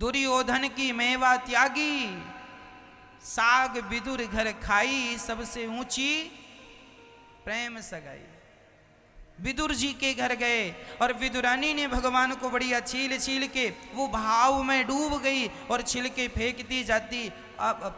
दुर्योधन की मेवा त्यागी, साग विदुर घर खाई, सबसे ऊंची प्रेम सगाई। विदुर जी के घर गए और विदुरानी ने भगवान को बढ़िया छील छील के वो भाव में डूब गई और छिलके फेंकती जाती,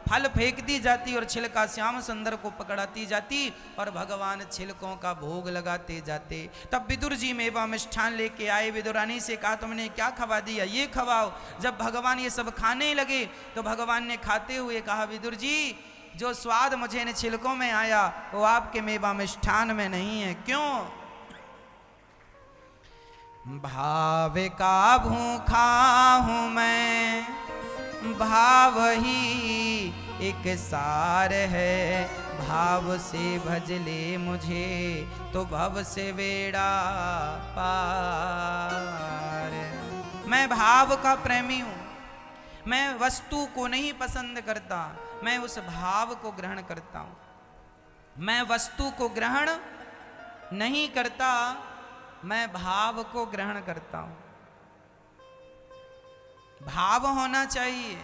फल फेंकती जाती और छिलका श्याम सुंदर को पकड़ाती जाती और भगवान छिलकों का भोग लगाते जाते। तब विदुर जी मेवा मिष्ठान लेके आए, विदुरानी से कहा तुमने क्या खवा दिया, ये खवाओ। जब भगवान ये सब खाने लगे तो भगवान ने खाते हुए कहा, विदुर जी जो स्वाद मुझे इन छिलकों में आया वो आपके मेवा मिष्ठान में नहीं है। क्यों? भाव का भूखा हूं मैं, भाव ही एक सार है, भाव से भज ले मुझे तो भव से बेड़ा पार। मैं भाव का प्रेमी हूं, मैं वस्तु को नहीं पसंद करता, मैं उस भाव को ग्रहण करता हूं। मैं वस्तु को ग्रहण नहीं करता, मैं भाव को ग्रहण करता हूं। भाव होना चाहिए,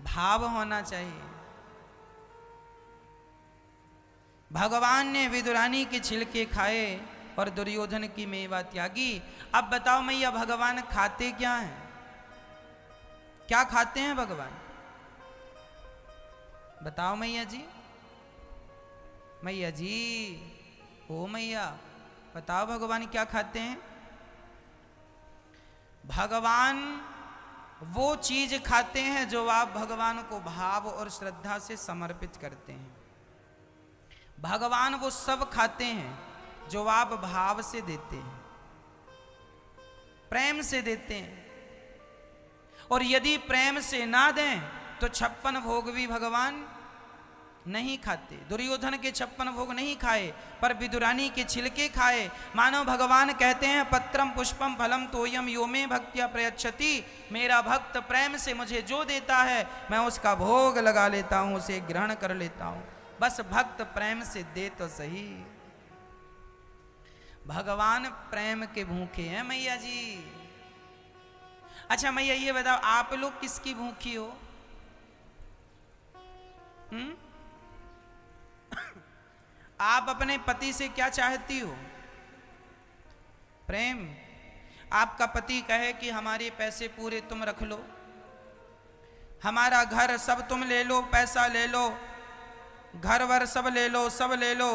भाव होना चाहिए। भगवान ने विदुरानी के छिलके खाए और दुर्योधन की मेवा त्यागी। अब बताओ मैया भगवान खाते क्या हैं? क्या खाते हैं भगवान? बताओ मैया जी, मैया जी, ओ मैया बताओ भगवान क्या खाते हैं? भगवान वो चीज खाते हैं जो आप भगवान को भाव और श्रद्धा से समर्पित करते हैं। भगवान वो सब खाते हैं जो आप भाव से देते हैं, प्रेम से देते हैं। और यदि प्रेम से ना दें तो 56 भोग भी भगवान नहीं खाते। दुर्योधन के 56 भोग नहीं खाए पर विदुरानी के छिलके खाए। मानो भगवान कहते हैं पत्रम पुष्पम फलम तोयम यो मे भक्त्या प्रयच्छति। मेरा भक्त प्रेम से मुझे जो देता है मैं उसका भोग लगा लेता हूं, उसे ग्रहण कर लेता हूं। बस भक्त प्रेम से दे तो सही। भगवान प्रेम के भूखे हैं मैया जी। अच्छा मैया ये बताओ आप लोग किसकी भूखी हो? आप अपने पति से क्या चाहती हो? प्रेम। आपका पति कहे कि हमारे पैसे पूरे तुम रख लो, हमारा घर सब तुम ले लो, पैसा ले लो, घर वर सब ले लो, सब ले लो,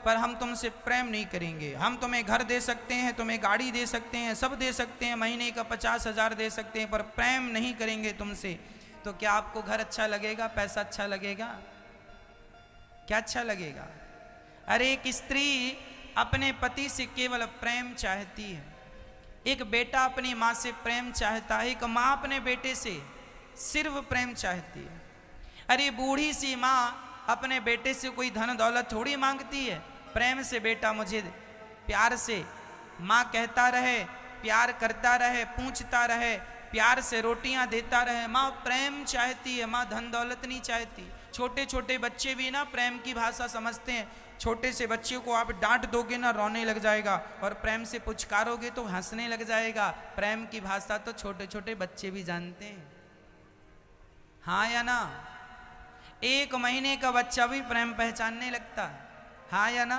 पर हम तुमसे प्रेम नहीं करेंगे। हम तुम्हें घर दे सकते हैं, तुम्हें गाड़ी दे सकते हैं, सब दे सकते हैं, महीने का 50,000 दे सकते हैं, पर प्रेम नहीं करेंगे तुमसे। तो क्या आपको घर अच्छा लगेगा, पैसा अच्छा लगेगा? क्या अच्छा लगेगा? अरे एक स्त्री अपने पति से केवल प्रेम चाहती है, एक बेटा अपनी माँ से प्रेम चाहता है, एक माँ अपने बेटे से सिर्फ प्रेम चाहती है। अरे बूढ़ी सी माँ अपने बेटे से कोई धन दौलत थोड़ी मांगती है, प्रेम से बेटा मुझे प्यार से माँ कहता रहे, प्यार करता रहे, पूछता रहे, प्यार से रोटियां देता रहे। माँ प्रेम चाहती है, माँ धन दौलत नहीं चाहती। छोटे छोटे बच्चे भी ना प्रेम की भाषा समझते हैं। छोटे से बच्चे को आप डांट दोगे ना रोने लग जाएगा, और प्रेम से पुचकारोगे तो हंसने लग जाएगा। प्रेम की भाषा तो छोटे छोटे बच्चे भी जानते हैं, हाँ या ना? 1 महीने का बच्चा भी प्रेम पहचानने लगता है, हाँ या ना?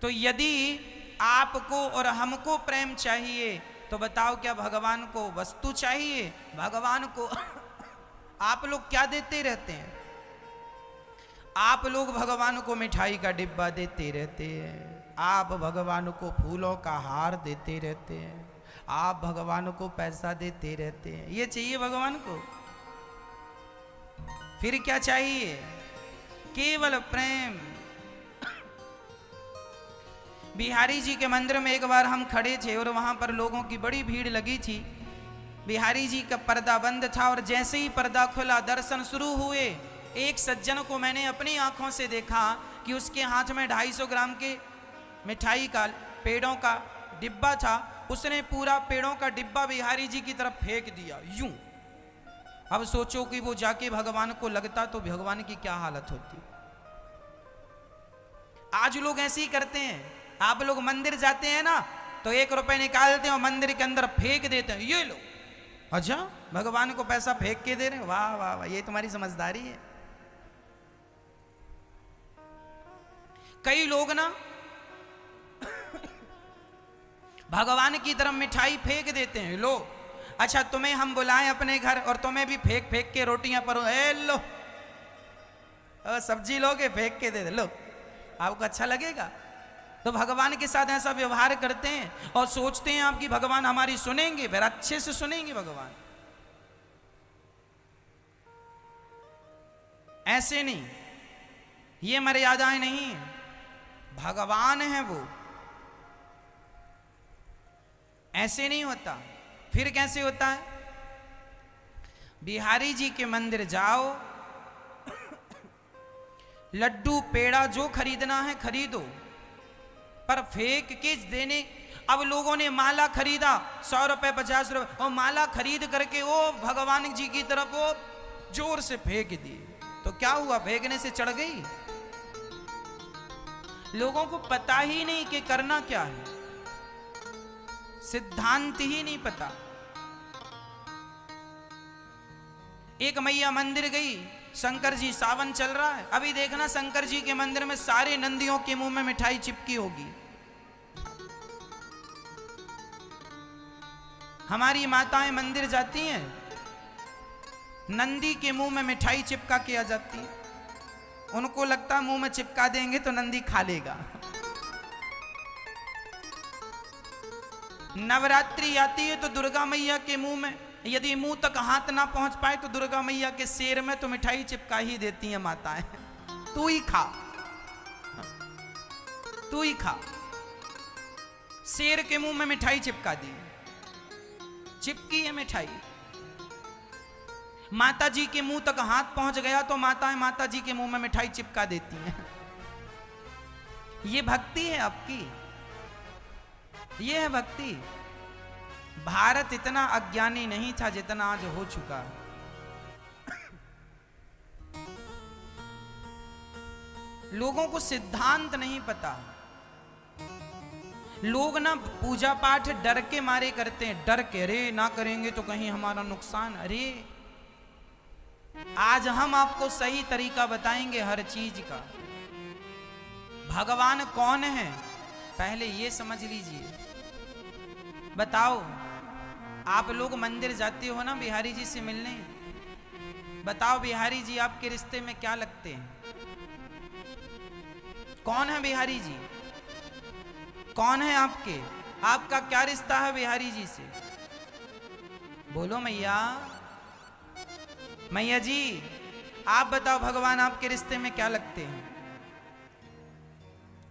तो यदि आपको और हमको प्रेम चाहिए तो बताओ क्या भगवान को वस्तु चाहिए? भगवान को आप लोग क्या देते रहते हैं? आप लोग भगवान को मिठाई का डिब्बा देते रहते हैं, आप भगवान को फूलों का हार देते रहते हैं, आप भगवान को पैसा देते रहते हैं। ये चाहिए भगवान को? फिर क्या चाहिए? केवल प्रेम। बिहारी जी के मंदिर में एक बार हम खड़े थे और वहां पर लोगों की बड़ी भीड़ लगी थी। बिहारी जी का पर्दा बंद था और जैसे ही पर्दा खुला दर्शन शुरू हुए, एक सज्जन को मैंने अपनी आंखों से देखा कि उसके हाथ में 250 ग्राम के मिठाई का पेड़ों का डिब्बा था। उसने पूरा पेड़ों का डिब्बा बिहारी जी की तरफ फेंक दिया यूं। अब सोचो कि वो जाके भगवान को लगता तो भगवान की क्या हालत होती। आज लोग ऐसे ही करते हैं। आप लोग मंदिर जाते हैं ना तो 1 रुपए निकालते हैं और मंदिर के अंदर फेंक देते हैं, ये लो अच्छा, भगवान को पैसा फेंक के दे रहे? वाह वाह वाह, ये तुम्हारी समझदारी है। कई लोग ना भगवान की तरफ मिठाई फेंक देते हैं। लो, अच्छा तुम्हें हम बुलाएं अपने घर और तुम्हें भी फेंक फेंक के रोटियां परो, ए लो सब्जी लोगे, फेंक के दे दे, लो, आपको अच्छा लगेगा? तो भगवान के साथ ऐसा व्यवहार करते हैं और सोचते हैं आपकी भगवान हमारी सुनेंगे, फिर अच्छे से सुनेंगे भगवान। ऐसे नहीं, ये मर्यादाएं नहीं है, भगवान है वो, ऐसे नहीं होता। फिर कैसे होता है? बिहारी जी के मंदिर जाओ, लड्डू पेड़ा जो खरीदना है खरीदो, पर फेंक के देने। अब लोगों ने माला खरीदा 100 रुपए 50 रुपए, और माला खरीद करके वो भगवान जी की तरफ वो जोर से फेंक दी, तो क्या हुआ? फेंकने से चढ़ गई। लोगों को पता ही नहीं कि करना क्या है, सिद्धांत ही नहीं पता। एक मैया मंदिर गई, शंकर जी, सावन चल रहा है, अभी देखना शंकर जी के मंदिर में सारे नंदियों के मुंह में मिठाई चिपकी होगी। हमारी माताएं मंदिर जाती हैं, नंदी के मुंह में मिठाई चिपका के आ जाती है, उनको लगता है मुंह में चिपका देंगे तो नंदी खा लेगा। नवरात्रि आती है तो दुर्गा मैया के मुंह में यदि मुंह तक हाथ ना पहुंच पाए तो दुर्गा मैया के सिर में तो मिठाई चिपका ही देती हैं माताएं, तू ही खा, तू ही खा। शेर के मुंह में मिठाई चिपका दी, चिपकी है मिठाई। माता जी के मुंह तक हाथ पहुंच गया तो माताएं माता जी के मुंह में मिठाई चिपका देती हैं। ये भक्ति है आपकी, ये है भक्ति। भारत इतना अज्ञानी नहीं था जितना आज हो चुका है। लोगों को सिद्धांत नहीं पता। लोग ना पूजा पाठ डर के मारे करते हैं, डर के, अरे ना करेंगे तो कहीं हमारा नुकसान। अरे आज हम आपको सही तरीका बताएंगे हर चीज का। भगवान कौन है पहले ये समझ लीजिए। बताओ, आप लोग मंदिर जाते हो ना बिहारी जी से मिलने, बताओ बिहारी जी आपके रिश्ते में क्या लगते हैं? कौन है बिहारी जी? कौन है आपके? आपका क्या रिश्ता है बिहारी जी से? बोलो मैया, मैया जी आप बताओ, भगवान आपके रिश्ते में क्या लगते हैं?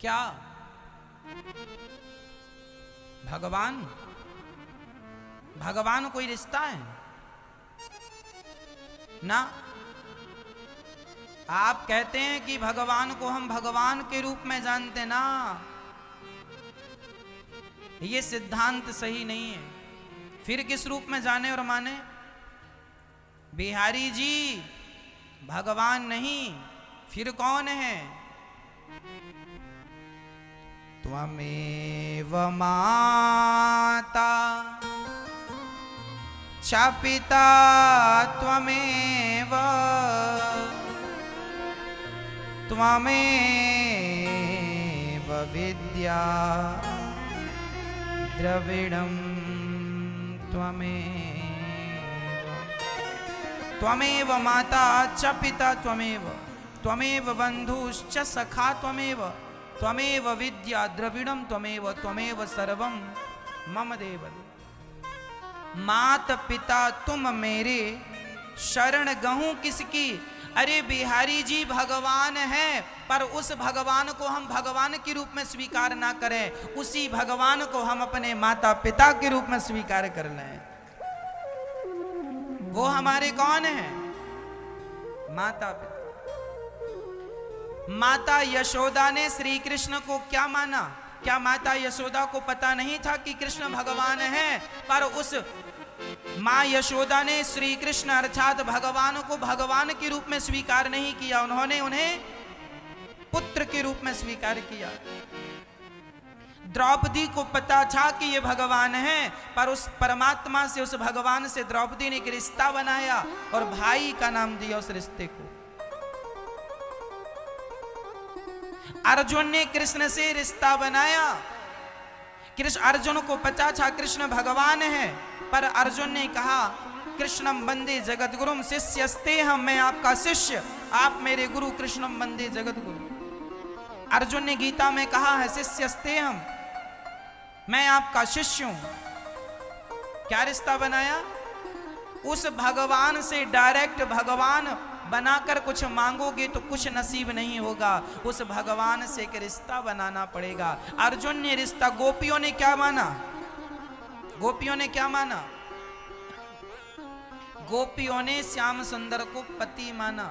क्या भगवान, भगवान कोई रिश्ता है ना? आप कहते हैं कि भगवान को हम भगवान के रूप में जानते ना, ये सिद्धांत सही नहीं है। फिर किस रूप में जाने और माने? बिहारी जी भगवान नहीं, फिर कौन है? त्वमेव माता च पिता त्वमेव, त्वमेव विद्या द्रविणं त्वमेव। त्वमेव माता च पिता त्वमेव, त्वमेव बन्धुश्च सखा त्वमेव, त्वमेव विद्या द्रविणं त्वमेव, त्वमेव सर्वं मम देव। मात पिता तुम मेरे, शरण गहूं किसकी? अरे बिहारी जी भगवान है, पर उस भगवान को हम भगवान के रूप में स्वीकार ना करें, उसी भगवान को हम अपने माता पिता के रूप में स्वीकार कर लें। वो हमारे कौन है? माता पिता। माता यशोदा ने श्री कृष्ण को क्या माना? क्या माता यशोदा को पता नहीं था कि कृष्ण भगवान है? पर उस माँ यशोदा ने श्री कृष्ण अर्थात भगवान को भगवान के रूप में स्वीकार नहीं किया, उन्होंने उन्हें पुत्र के रूप में स्वीकार किया। द्रौपदी को पता था कि ये भगवान है, पर उस परमात्मा से, उस भगवान से द्रौपदी ने एक रिश्ता बनाया और भाई का नाम दिया उस रिश्ते को। अर्जुन ने कृष्ण से रिश्ता बनाया। कृष्ण, अर्जुन को पता था कृष्ण भगवान है, पर अर्जुन ने कहा कृष्णम वंदे जगत गुरुम शिष्यस्ते हम, मैं आपका शिष्य, आप मेरे गुरु, कृष्णम वंदे जगत गुरु। अर्जुन ने गीता में कहा है शिष्यस्ते हम, मैं आपका शिष्य हूं। क्या रिश्ता बनाया? उस भगवान से डायरेक्ट भगवान बनाकर कुछ मांगोगे तो कुछ नसीब नहीं होगा, उस भगवान से एक रिश्ता बनाना पड़ेगा। अर्जुन ने रिश्ता, गोपियों ने क्या माना? गोपियों ने क्या माना? गोपियों ने श्याम सुंदर को पति माना।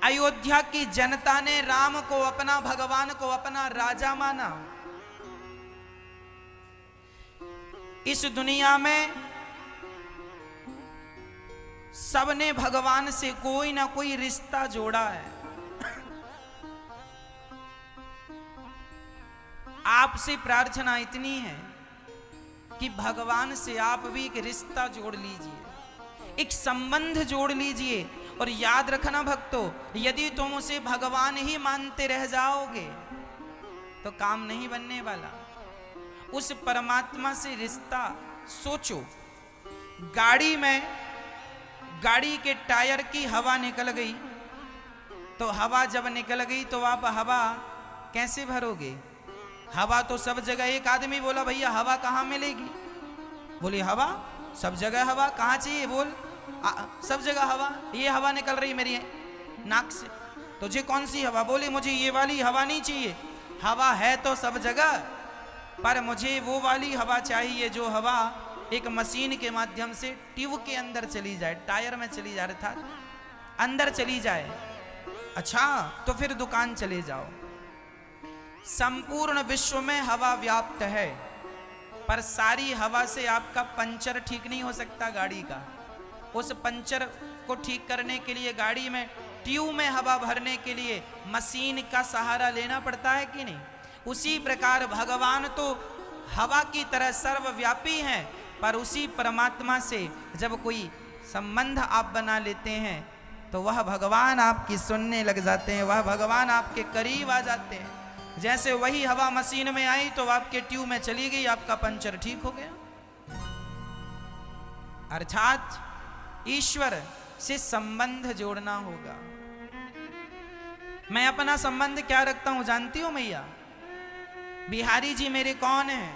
अयोध्या की जनता ने राम को, अपना भगवान को अपना राजा माना। इस दुनिया में सबने भगवान से कोई ना कोई रिश्ता जोड़ा है। आपसे प्रार्थना इतनी है कि भगवान से आप भी एक रिश्ता जोड़ लीजिए, एक संबंध जोड़ लीजिए। और याद रखना भक्तों, यदि तुम उसे भगवान ही मानते रह जाओगे तो काम नहीं बनने वाला। उस परमात्मा से रिश्ता सोचो। गाड़ी में, गाड़ी के टायर की हवा निकल गई, तो हवा जब निकल गई तो आप हवा कैसे भरोगे? हवा तो सब जगह, एक आदमी बोला भैया हवा कहाँ मिलेगी? बोली हवा सब जगह, हवा कहाँ चाहिए? बोल सब जगह हवा, ये हवा निकल रही मेरी नाक से, तुझे कौन सी हवा? बोली मुझे ये वाली हवा नहीं चाहिए। हवा है तो सब जगह, पर मुझे वो वाली हवा चाहिए जो हवा एक मशीन के माध्यम से ट्यूब के अंदर चली जाए, टायर में चली जाए, अर्थात अंदर चली जाए। अच्छा, तो फिर दुकान चले जाओ। संपूर्ण विश्व में हवा व्याप्त है, पर सारी हवा से आपका पंचर ठीक नहीं हो सकता गाड़ी का। उस पंचर को ठीक करने के लिए गाड़ी में ट्यूब में हवा भरने के लिए मशीन का सहारा लेना पड़ता है कि नहीं? उसी प्रकार भगवान तो हवा की तरह सर्वव्यापी हैं, पर उसी परमात्मा से जब कोई संबंध आप बना लेते हैं तो वह भगवान आपकी सुनने लग जाते हैं, वह भगवान आपके करीब आ जाते हैं। जैसे वही हवा मशीन में आई तो आपके ट्यूब में चली गई, आपका पंचर ठीक हो गया। अर्थात ईश्वर से संबंध जोड़ना होगा। मैं अपना संबंध क्या रखता हूं जानती हो मैया? बिहारी जी मेरे कौन हैं?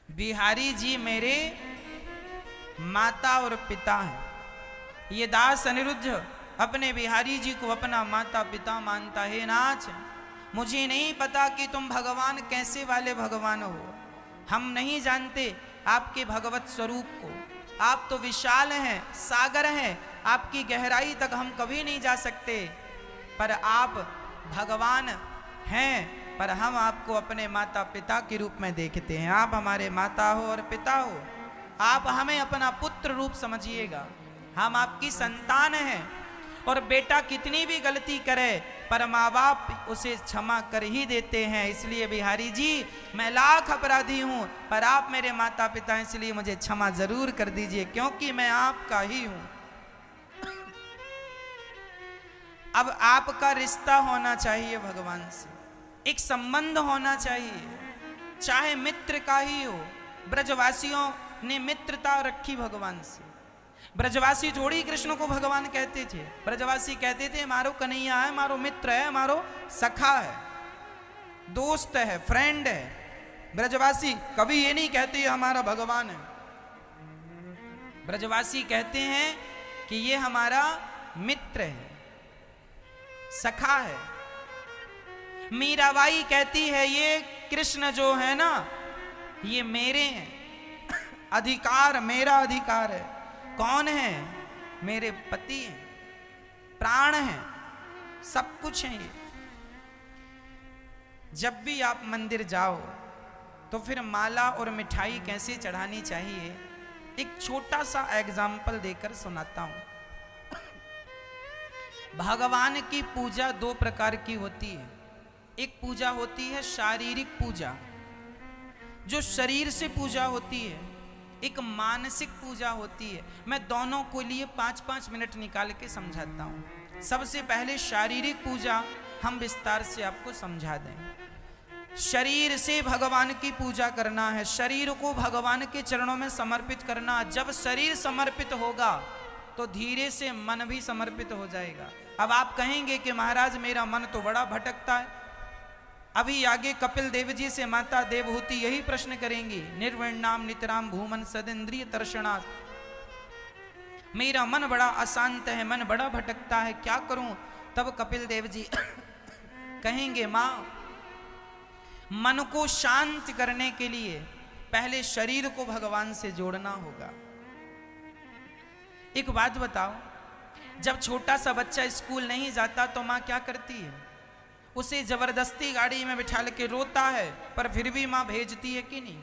बिहारी जी मेरे माता और पिता हैं। ये दास अनिरुद्ध अपने बिहारी जी को अपना माता पिता मानता है। नाथ, मुझे नहीं पता कि तुम भगवान कैसे वाले भगवान हो, हम नहीं जानते आपके भगवत स्वरूप को। आप तो विशाल हैं, सागर हैं, आपकी गहराई तक हम कभी नहीं जा सकते, पर आप भगवान हैं, पर हम आपको अपने माता पिता के रूप में देखते हैं। आप हमारे माता हो और पिता हो, आप हमें अपना पुत्र रूप समझिएगा। हम आपकी संतान हैं, और बेटा कितनी भी गलती करे पर माँ बाप उसे क्षमा कर ही देते हैं। इसलिए बिहारी जी, मैं लाख अपराधी हूँ, पर आप मेरे माता पिता हैं, इसलिए मुझे क्षमा जरूर कर दीजिए, क्योंकि मैं आपका ही हूँ। अब आपका रिश्ता होना चाहिए भगवान से, एक संबंध होना चाहिए, चाहे मित्र का ही हो। ब्रजवासियों ने मित्रता रखी भगवान से। ब्रजवासी जोड़ी कृष्ण को भगवान कहते थे। ब्रजवासी कहते थे मारो कन्हैया है, मारो मित्र है, मारो सखा है, दोस्त है, फ्रेंड है। ब्रजवासी कभी ये नहीं कहते हमारा भगवान है। ब्रजवासी कहते हैं कि ये हमारा मित्र है, सखा है। मीराबाई कहती है ये कृष्ण जो है ना, ये मेरे हैं, अधिकार मेरा अधिकार है। कौन है? मेरे पति हैं, प्राण हैं, सब कुछ हैं ये। जब भी आप मंदिर जाओ तो फिर माला और मिठाई कैसे चढ़ानी चाहिए, एक छोटा सा एग्जाम्पल देकर सुनाता हूं। भगवान की पूजा दो प्रकार की होती है। एक पूजा होती है शारीरिक पूजा, जो शरीर से पूजा होती है, एक मानसिक पूजा होती है। मैं दोनों को लिए 5-5 मिनट निकाल के समझाता हूं। सबसे पहले शारीरिक पूजा हम विस्तार से आपको समझा दें। शरीर से भगवान की पूजा करना है, शरीर को भगवान के चरणों में समर्पित करना। जब शरीर समर्पित होगा तो धीरे से मन भी समर्पित हो जाएगा। अब आप कहेंगे कि महाराज मेरा मन तो बड़ा भटकता है। अभी आगे कपिल देव जी से माता देवहूति यही प्रश्न करेंगी, निर्विण्णाम नितराम भूमन सदिंद्रिय तर्षणात्, मेरा मन बड़ा अशांत है, मन बड़ा भटकता है, क्या करूं? तब कपिल देव जी कहेंगे, मां मन को शांत करने के लिए पहले शरीर को भगवान से जोड़ना होगा। एक बात बताओ, जब छोटा सा बच्चा स्कूल नहीं जाता तो मां क्या करती है? उसे जबरदस्ती गाड़ी में बिठा के रोता है, पर फिर भी मां भेजती है कि नहीं?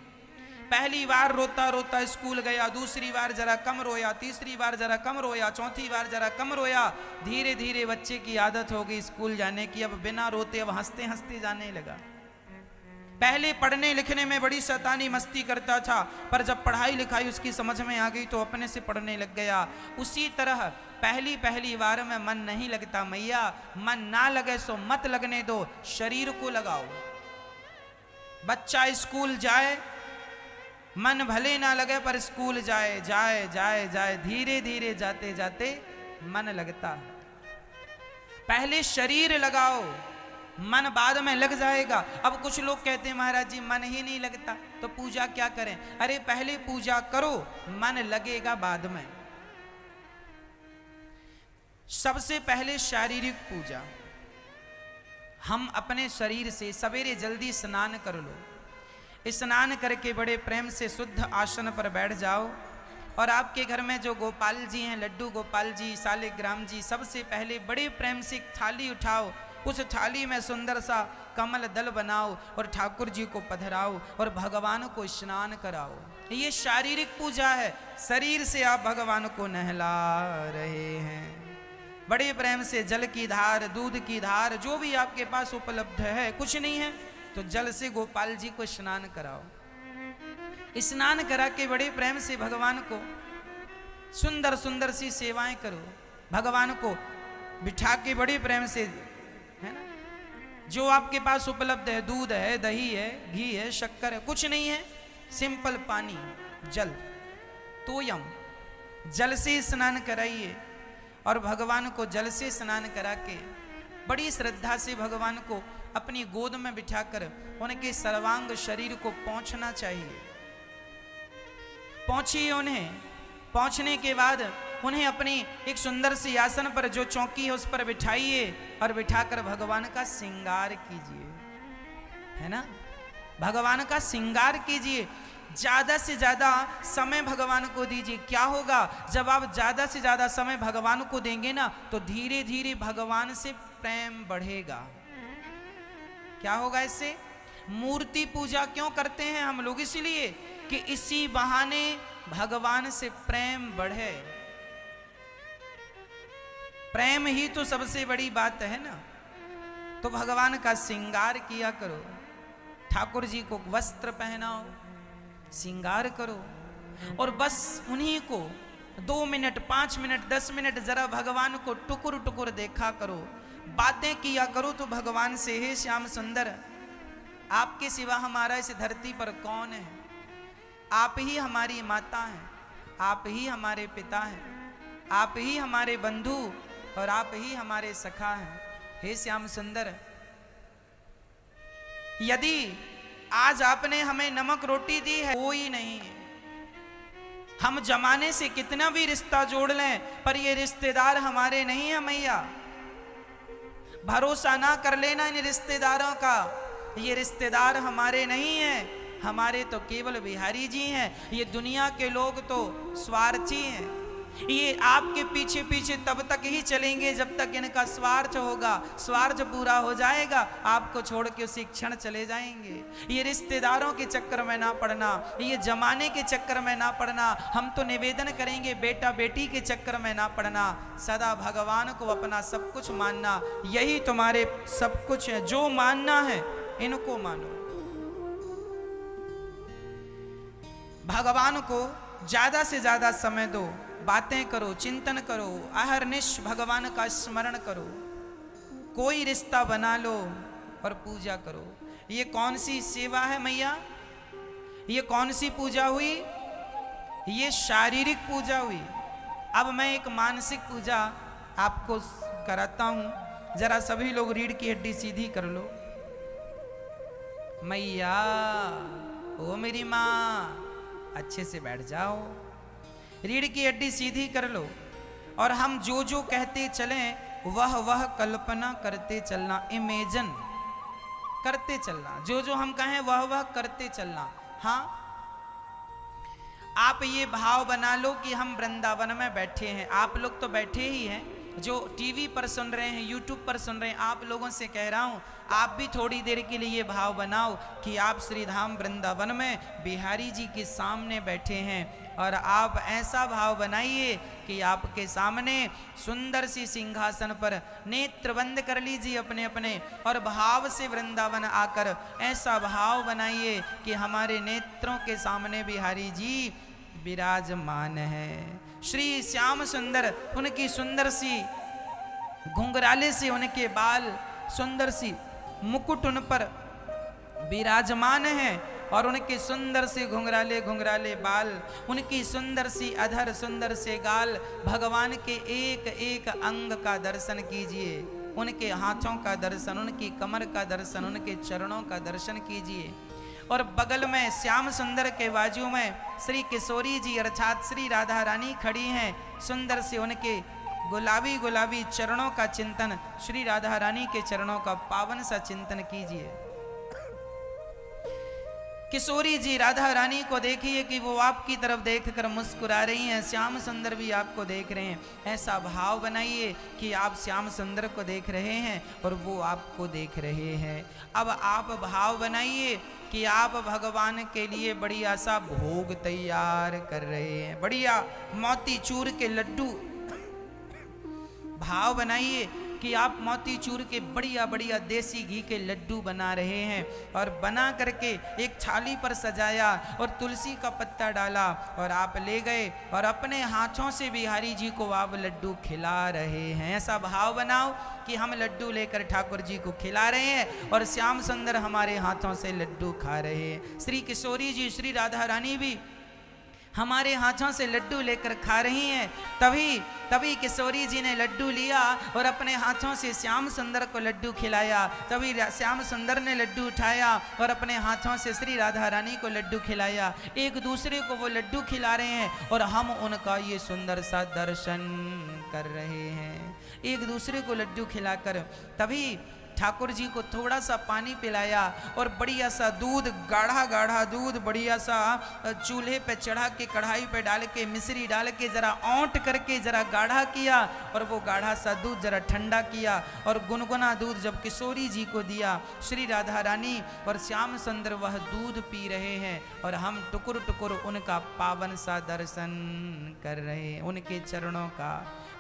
पहली बार रोता रोता स्कूल गया, दूसरी बार जरा कम रोया, तीसरी बार जरा कम रोया, चौथी बार जरा कम रोया। धीरे धीरे बच्चे की आदत हो गई स्कूल जाने की, अब बिना रोते अब हंसते हंसते जाने लगा। पहले पढ़ने लिखने में बड़ी शैतानी मस्ती करता था, पर जब पढ़ाई लिखाई उसकी समझ में आ गई तो अपने से पढ़ने लग गया। उसी तरह पहली बार में मन नहीं लगता, मैया मन ना लगे सो मत लगने दो, शरीर को लगाओ। बच्चा स्कूल जाए, मन भले ना लगे पर स्कूल जाए जाए जाए जाए, धीरे धीरे जाते जाते मन लगता। पहले शरीर लगाओ, मन बाद में लग जाएगा। अब कुछ लोग कहते हैं महाराज जी मन ही नहीं लगता तो पूजा क्या करें? अरे पहले पूजा करो, मन लगेगा बाद में। सबसे पहले शारीरिक पूजा। हम अपने शरीर से सवेरे जल्दी स्नान कर लो, स्नान करके बड़े प्रेम से शुद्ध आसन पर बैठ जाओ, और आपके घर में जो गोपाल जी हैं, लड्डू गोपाल जी, सालिग्राम जी, सबसे पहले बड़े प्रेम से एक थाली उठाओ, उस थाली में सुंदर सा कमल दल बनाओ और ठाकुर जी को पधराओ और भगवान को स्नान कराओ। ये शारीरिक पूजा है, शरीर से आप भगवान को नहला रहे हैं। बड़े प्रेम से जल की धार, दूध की धार, जो भी आपके पास उपलब्ध है, कुछ नहीं है तो जल से गोपाल जी को स्नान कराओ। स्नान करा के बड़े प्रेम से भगवान को सुंदर सुंदर सी सेवाएं करो। भगवान को बिठा के बड़े प्रेम से, है ना, जो आपके पास उपलब्ध है, दूध है, दही है, घी है, शक्कर है, कुछ नहीं है, सिंपल पानी, जल, तोयम, जल से स्नान कराइए। और भगवान को जल से स्नान करा के बड़ी श्रद्धा से भगवान को अपनी गोद में बिठाकर उनके सर्वांग शरीर को पोंछना चाहिए। पोंछिए उन्हें। पहुंचने के बाद उन्हें अपनी एक सुंदर सी आसन पर, जो चौकी है, उस पर बिठाइए और बिठाकर भगवान का श्रृंगार कीजिए, है ना, भगवान का श्रृंगार कीजिए। ज्यादा से ज्यादा समय भगवान को दीजिए। क्या होगा जब आप ज्यादा से ज्यादा समय भगवान को देंगे ना, तो धीरे धीरे भगवान से प्रेम बढ़ेगा। क्या होगा इससे? मूर्ति पूजा क्यों करते हैं हम लोग? इसलिए कि इसी बहाने भगवान से प्रेम बढ़े। प्रेम ही तो सबसे बड़ी बात है ना। तो भगवान का श्रृंगार किया करो, ठाकुर जी को वस्त्र पहनाओ, श्रृंगार करो, और बस उन्हीं को 2 मिनट, 5 मिनट, 10 मिनट जरा भगवान को टुकुर टुकुर देखा करो, बातें किया करो। तो भगवान से, हे श्याम सुंदर, आपके सिवा हमारा इस धरती पर कौन है? आप ही हमारी माता हैं, आप ही हमारे पिता हैं, आप ही हमारे बंधु और आप ही हमारे सखा हैं। हे श्याम सुंदर, यदि आज आपने हमें नमक रोटी दी है, कोई नहीं है। हम जमाने से कितना भी रिश्ता जोड़ लें, पर ये रिश्तेदार हमारे नहीं है मैया। भरोसा ना कर लेना इन रिश्तेदारों का, ये रिश्तेदार हमारे नहीं हैं। हमारे तो केवल बिहारी जी हैं। ये दुनिया के लोग तो स्वार्थी हैं। ये आपके पीछे पीछे तब तक ही चलेंगे जब तक इनका स्वार्थ होगा। स्वार्थ पूरा हो जाएगा आपको छोड़ के उसी क्षण चले जाएंगे। ये रिश्तेदारों के चक्कर में ना पड़ना, ये जमाने के चक्कर में ना पड़ना। हम तो निवेदन करेंगे बेटा बेटी के चक्कर में ना पड़ना। सदा भगवान को अपना सब कुछ मानना, यही तुम्हारे सब कुछ है। जो मानना है इनको मानो। भगवान को ज्यादा से ज्यादा समय दो, बातें करो, चिंतन करो, अहरनिश भगवान का स्मरण करो। कोई रिश्ता बना लो और पूजा करो। ये कौन सी सेवा है मैया? ये कौन सी पूजा हुई? ये शारीरिक पूजा हुई। अब मैं एक मानसिक पूजा आपको कराता हूं। जरा सभी लोग रीढ़ की हड्डी सीधी कर लो। मैया, ओ मेरी माँ, अच्छे से बैठ जाओ, रीढ़ की हड्डी सीधी कर लो और हम जो जो कहते चलें वह वह कल्पना करते चलना, इमेजिन करते चलना। जो जो हम कहें वह वह करते चलना। हाँ, आप ये भाव बना लो कि हम वृंदावन में बैठे हैं। आप लोग तो बैठे ही हैं, जो टीवी पर सुन रहे हैं, यूट्यूब पर सुन रहे हैं, आप लोगों से कह रहा हूं आप भी थोड़ी देर के लिए ये भाव बनाओ कि आप श्री धाम वृंदावन में बिहारी जी के सामने बैठे हैं। और आप ऐसा भाव बनाइए कि आपके सामने सुंदर सी सिंहासन पर नेत्र बंद कर लीजिए अपने अपने, और भाव से वृंदावन आकर ऐसा भाव बनाइए कि हमारे नेत्रों के सामने बिहारी जी विराजमान है। श्री श्याम सुंदर, उनकी सुंदर सी घुंघराले से उनके बाल, सुंदर सी मुकुट उन पर विराजमान है, और उनके सुंदर से घुंघराले घुंघराले बाल, उनकी सुंदर सी अधर, सुंदर से गाल। भगवान के एक एक अंग का दर्शन कीजिए, उनके हाथों का दर्शन, उनकी कमर का दर्शन, उनके चरणों का दर्शन कीजिए। और बगल में श्याम सुंदर के बाजू में श्री किशोरी जी अर्थात श्री राधा रानी खड़ी हैं। सुंदर से उनके गुलाबी गुलाबी चरणों का चिंतन, श्री राधा रानी के चरणों का पावन सा चिंतन कीजिए। किशोरी जी राधा रानी को देखिए कि वो आपकी तरफ देखकर मुस्कुरा रही हैं, श्याम सुंदर भी आपको देख रहे हैं। ऐसा भाव बनाइए कि आप श्याम सुंदर को देख रहे हैं और वो आपको देख रहे हैं। अब आप भाव बनाइए कि आप भगवान के लिए बढ़िया सा भोग तैयार कर रहे हैं, बढ़िया मोतीचूर के लड्डू। भाव बनाइए कि आप मोतीचूर के बढ़िया बढ़िया देसी घी के लड्डू बना रहे हैं, और बना करके एक थाली पर सजाया और तुलसी का पत्ता डाला और आप ले गए और अपने हाथों से बिहारी जी को आप लड्डू खिला रहे हैं। ऐसा भाव बनाओ कि हम लड्डू लेकर ठाकुर जी को खिला रहे हैं और श्याम सुंदर हमारे हाथों से लड्डू खा रहे हैं। श्री किशोरी जी, श्री राधा रानी भी हमारे हाथों से लड्डू लेकर खा रही हैं। तभी किशोरी जी ने लड्डू लिया और अपने हाथों से श्याम सुंदर को लड्डू खिलाया। तभी श्याम सुंदर ने लड्डू उठाया और अपने हाथों से श्री राधा रानी को लड्डू खिलाया। एक दूसरे को वो लड्डू खिला रहे हैं और हम उनका ये सुंदर सा दर्शन कर रहे हैं, एक दूसरे को लड्डू खिलाकर। तभी ठाकुर जी को थोड़ा सा पानी पिलाया और बढ़िया सा दूध, गाढ़ा गाढ़ा दूध बढ़िया सा चूल्हे पे चढ़ा के कढ़ाई पे डाल के मिश्री डाल के जरा औंट करके जरा गाढ़ा किया, और वो गाढ़ा सा दूध जरा ठंडा किया और गुनगुना दूध जब किशोरी जी को दिया, श्री राधा रानी और श्याम सुंदर वह दूध पी रहे हैं और हम टुकुर टुकुर उनका पावन सा दर्शन कर रहे हैं। उनके चरणों का,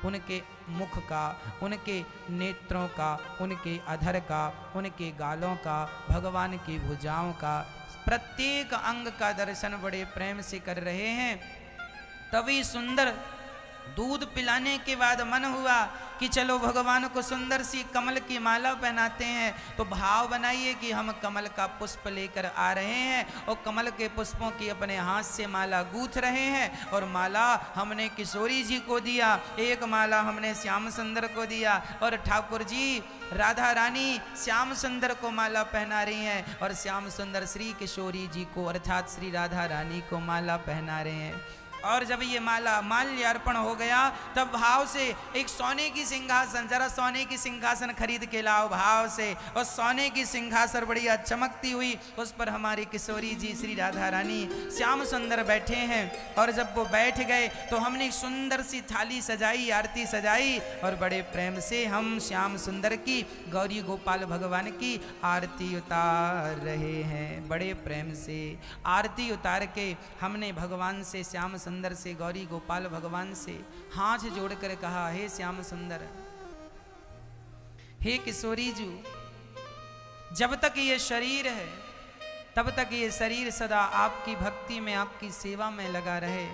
उनके मुख का, उनके नेत्रों का, उनके अधर का, उनके गालों का, भगवान की भुजाओं का, प्रत्येक अंग का दर्शन बड़े प्रेम से कर रहे हैं। तभी सुंदर दूध पिलाने के बाद मन हुआ कि चलो भगवान को सुंदर सी कमल की माला पहनाते हैं। तो भाव बनाइए कि हम कमल का पुष्प लेकर आ रहे हैं और कमल के पुष्पों की अपने हाथ से माला गूंथ रहे हैं, और माला हमने किशोरी जी को दिया, एक माला हमने श्याम सुंदर को दिया, और ठाकुर जी राधा रानी श्याम सुंदर को माला पहना रही हैं और श्याम सुंदर श्री किशोरी जी को अर्थात श्री राधा रानी को माला पहना रहे हैं। और जब ये माल्य अर्पण हो गया तब भाव से एक सोने की सिंहासन, जरा सोने की सिंहासन खरीद के लाओ भाव से, और सोने की सिंहासन बढ़िया चमकती हुई, उस पर हमारी किशोरी जी श्री राधा रानी श्याम सुंदर बैठे हैं। और जब वो बैठ गए तो हमने एक सुंदर सी थाली सजाई, आरती सजाई, और बड़े प्रेम से हम श्याम सुंदर की, गौरी गोपाल भगवान की आरती उतार रहे हैं। बड़े प्रेम से आरती उतार के हमने भगवान से, श्याम सुंदर से, गौरी गोपाल भगवान से हाथ जोड़कर कहा, हे श्याम सुंदर, हे किशोरी जी, जब तक ये शरीर है तब तक ये शरीर सदा आपकी भक्ति में, आपकी सेवा में लगा रहे,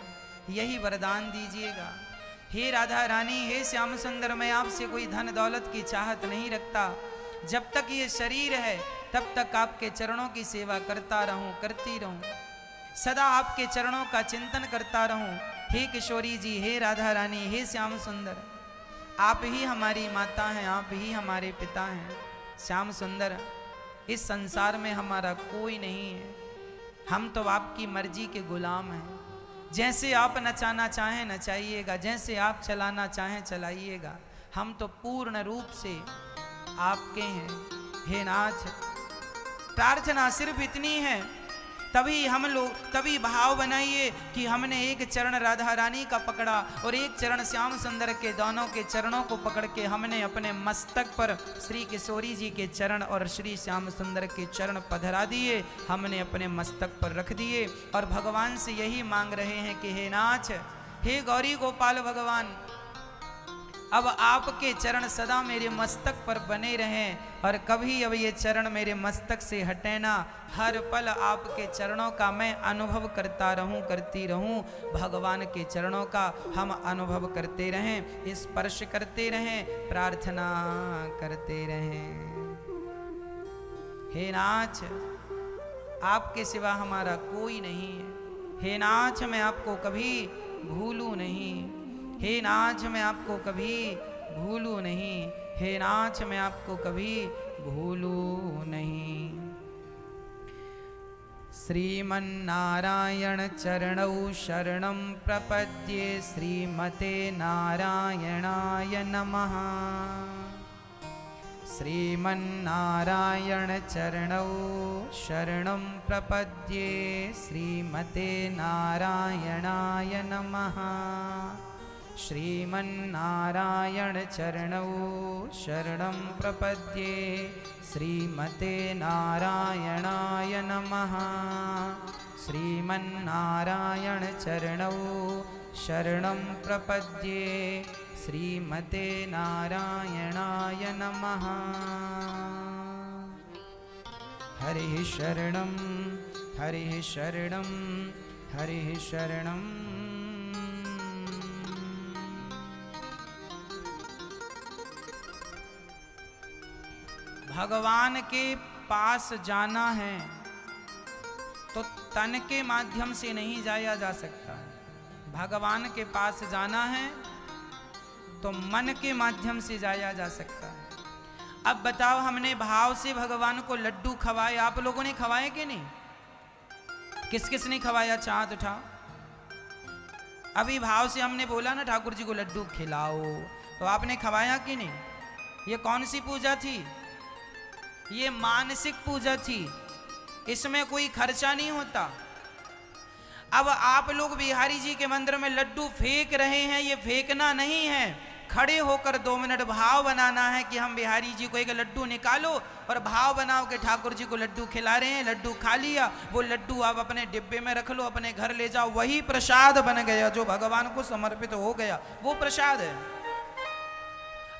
यही वरदान दीजिएगा। हे राधा रानी, हे श्याम सुंदर, मैं आपसे कोई धन दौलत की चाहत नहीं रखता, जब तक ये शरीर है तब तक आपके चरणों की सेवा करता रहूं, करती रहूं, सदा आपके चरणों का चिंतन करता रहूं। हे किशोरी जी, हे राधा रानी, हे श्याम सुंदर, आप ही हमारी माता हैं, आप ही हमारे पिता हैं। श्याम सुंदर, इस संसार में हमारा कोई नहीं है, हम तो आपकी मर्जी के गुलाम हैं। जैसे आप नचाना चाहें नचाइएगा, जैसे आप चलाना चाहें चलाइएगा, हम तो पूर्ण रूप से आपके हैं। हे नाथ, प्रार्थना सिर्फ इतनी है, तभी भाव बनाइए कि हमने एक चरण राधा रानी का पकड़ा और एक चरण श्याम सुंदर के, दोनों के चरणों को पकड़ के हमने अपने मस्तक पर श्री किशोरी जी के चरण और श्री श्याम सुंदर के चरण पधरा दिए, हमने अपने मस्तक पर रख दिए और भगवान से यही मांग रहे हैं कि हे नाथ, हे गौरी गोपाल भगवान, अब आपके चरण सदा मेरे मस्तक पर बने रहें और कभी अब ये चरण मेरे मस्तक से हटे ना, हर पल आपके चरणों का मैं अनुभव करता रहूं, करती रहूं। भगवान के चरणों का हम अनुभव करते रहें, स्पर्श करते रहें, प्रार्थना करते रहें। हे नाथ, आपके सिवा हमारा कोई नहीं है। हे नाथ, मैं आपको कभी भूलूं नहीं। हे नाथ, मैं आपको कभी भूलूं नहीं। हे नाथ, मैं आपको कभी भूलूं नहीं। श्रीमन्नारायण चरणौ शरणं प्रपद्ये, श्रीमते नारायणाय नमः। श्रीमन्नारायण चरणौ शरणं प्रपद्ये, श्रीमते नारायणाय नमः। श्रीमन्नारायण चरणौ शरणं प्रपद्ये, श्रीमते नारायणाय नमः। श्रीमन्नारायण चरणौ शरणं प्रपद्ये, श्रीमते नारायणाय नमः। हरिः शरणं, हरिः शरणं, हरिः शरणं। भगवान के पास जाना है तो तन के माध्यम से नहीं जाया जा सकता। भगवान के पास जाना है तो मन के माध्यम से जाया जा सकता है। अब बताओ, हमने भाव से भगवान को लड्डू खवाए, आप लोगों ने खवाए कि नहीं? किस किस ने खवाया? चाँद उठाओ। अभी भाव से हमने बोला ना ठाकुर जी को लड्डू खिलाओ, तो आपने खवाया कि नहीं? ये कौन सी पूजा थी? ये मानसिक पूजा थी, इसमें कोई खर्चा नहीं होता। अब आप लोग बिहारी जी के मंदिर में लड्डू फेंक रहे हैं, ये फेंकना नहीं है, खड़े होकर 2 मिनट भाव बनाना है कि हम बिहारी जी को एक लड्डू निकालो और भाव बनाओ कि ठाकुर जी को लड्डू खिला रहे हैं। लड्डू खा लिया, वो लड्डू आप अपने डिब्बे में रख लो, अपने घर ले जाओ, वही प्रसाद बन गया जो भगवान को समर्पित हो गया, वो प्रसाद है।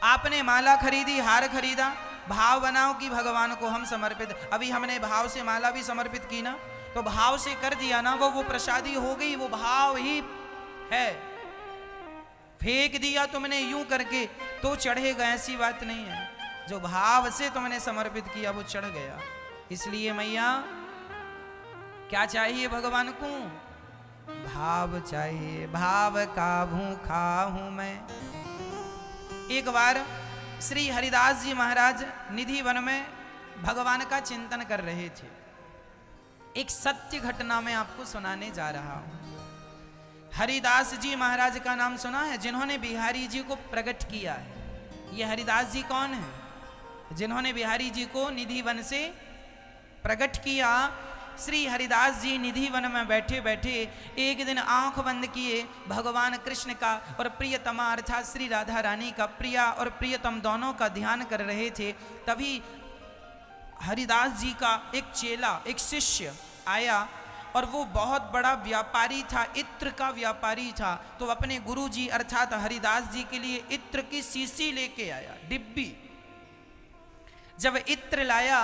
आपने माला खरीदी, हार खरीदा, भाव बनाओ कि भगवान को हम समर्पित। अभी हमने भाव से माला भी समर्पित की ना, तो भाव से कर दिया ना, वो प्रसादी हो गई, वो भाव ही है। फेंक दिया तुमने यूं करके तो चढ़ेगा, ऐसी बात नहीं है। जो भाव से तुमने समर्पित किया वो चढ़ गया। इसलिए मैया, क्या चाहिए भगवान को? भाव चाहिए। भाव का भूखा हूं मैं। एक बार श्री हरिदास जी महाराज निधि वन में भगवान का चिंतन कर रहे थे। एक सत्य घटना मैं आपको सुनाने जा रहा हूं। हरिदास जी महाराज का नाम सुना है, जिन्होंने बिहारी जी को प्रकट किया है। ये हरिदास जी कौन है? जिन्होंने बिहारी जी को निधि वन से प्रकट किया। श्री हरिदास जी निधि वन में बैठे बैठे एक दिन आंख बंद किए, भगवान कृष्ण का और प्रियतमा अर्थात श्री राधा रानी का, प्रिया और प्रियतम दोनों का ध्यान कर रहे थे। तभी हरिदास जी का एक चेला, एक शिष्य आया और वो बहुत बड़ा व्यापारी था, इत्र का व्यापारी था। तो अपने गुरु जी अर्थात हरिदास जी के लिए इत्र की शीशी लेके आया, डिब्बी। जब इत्र लाया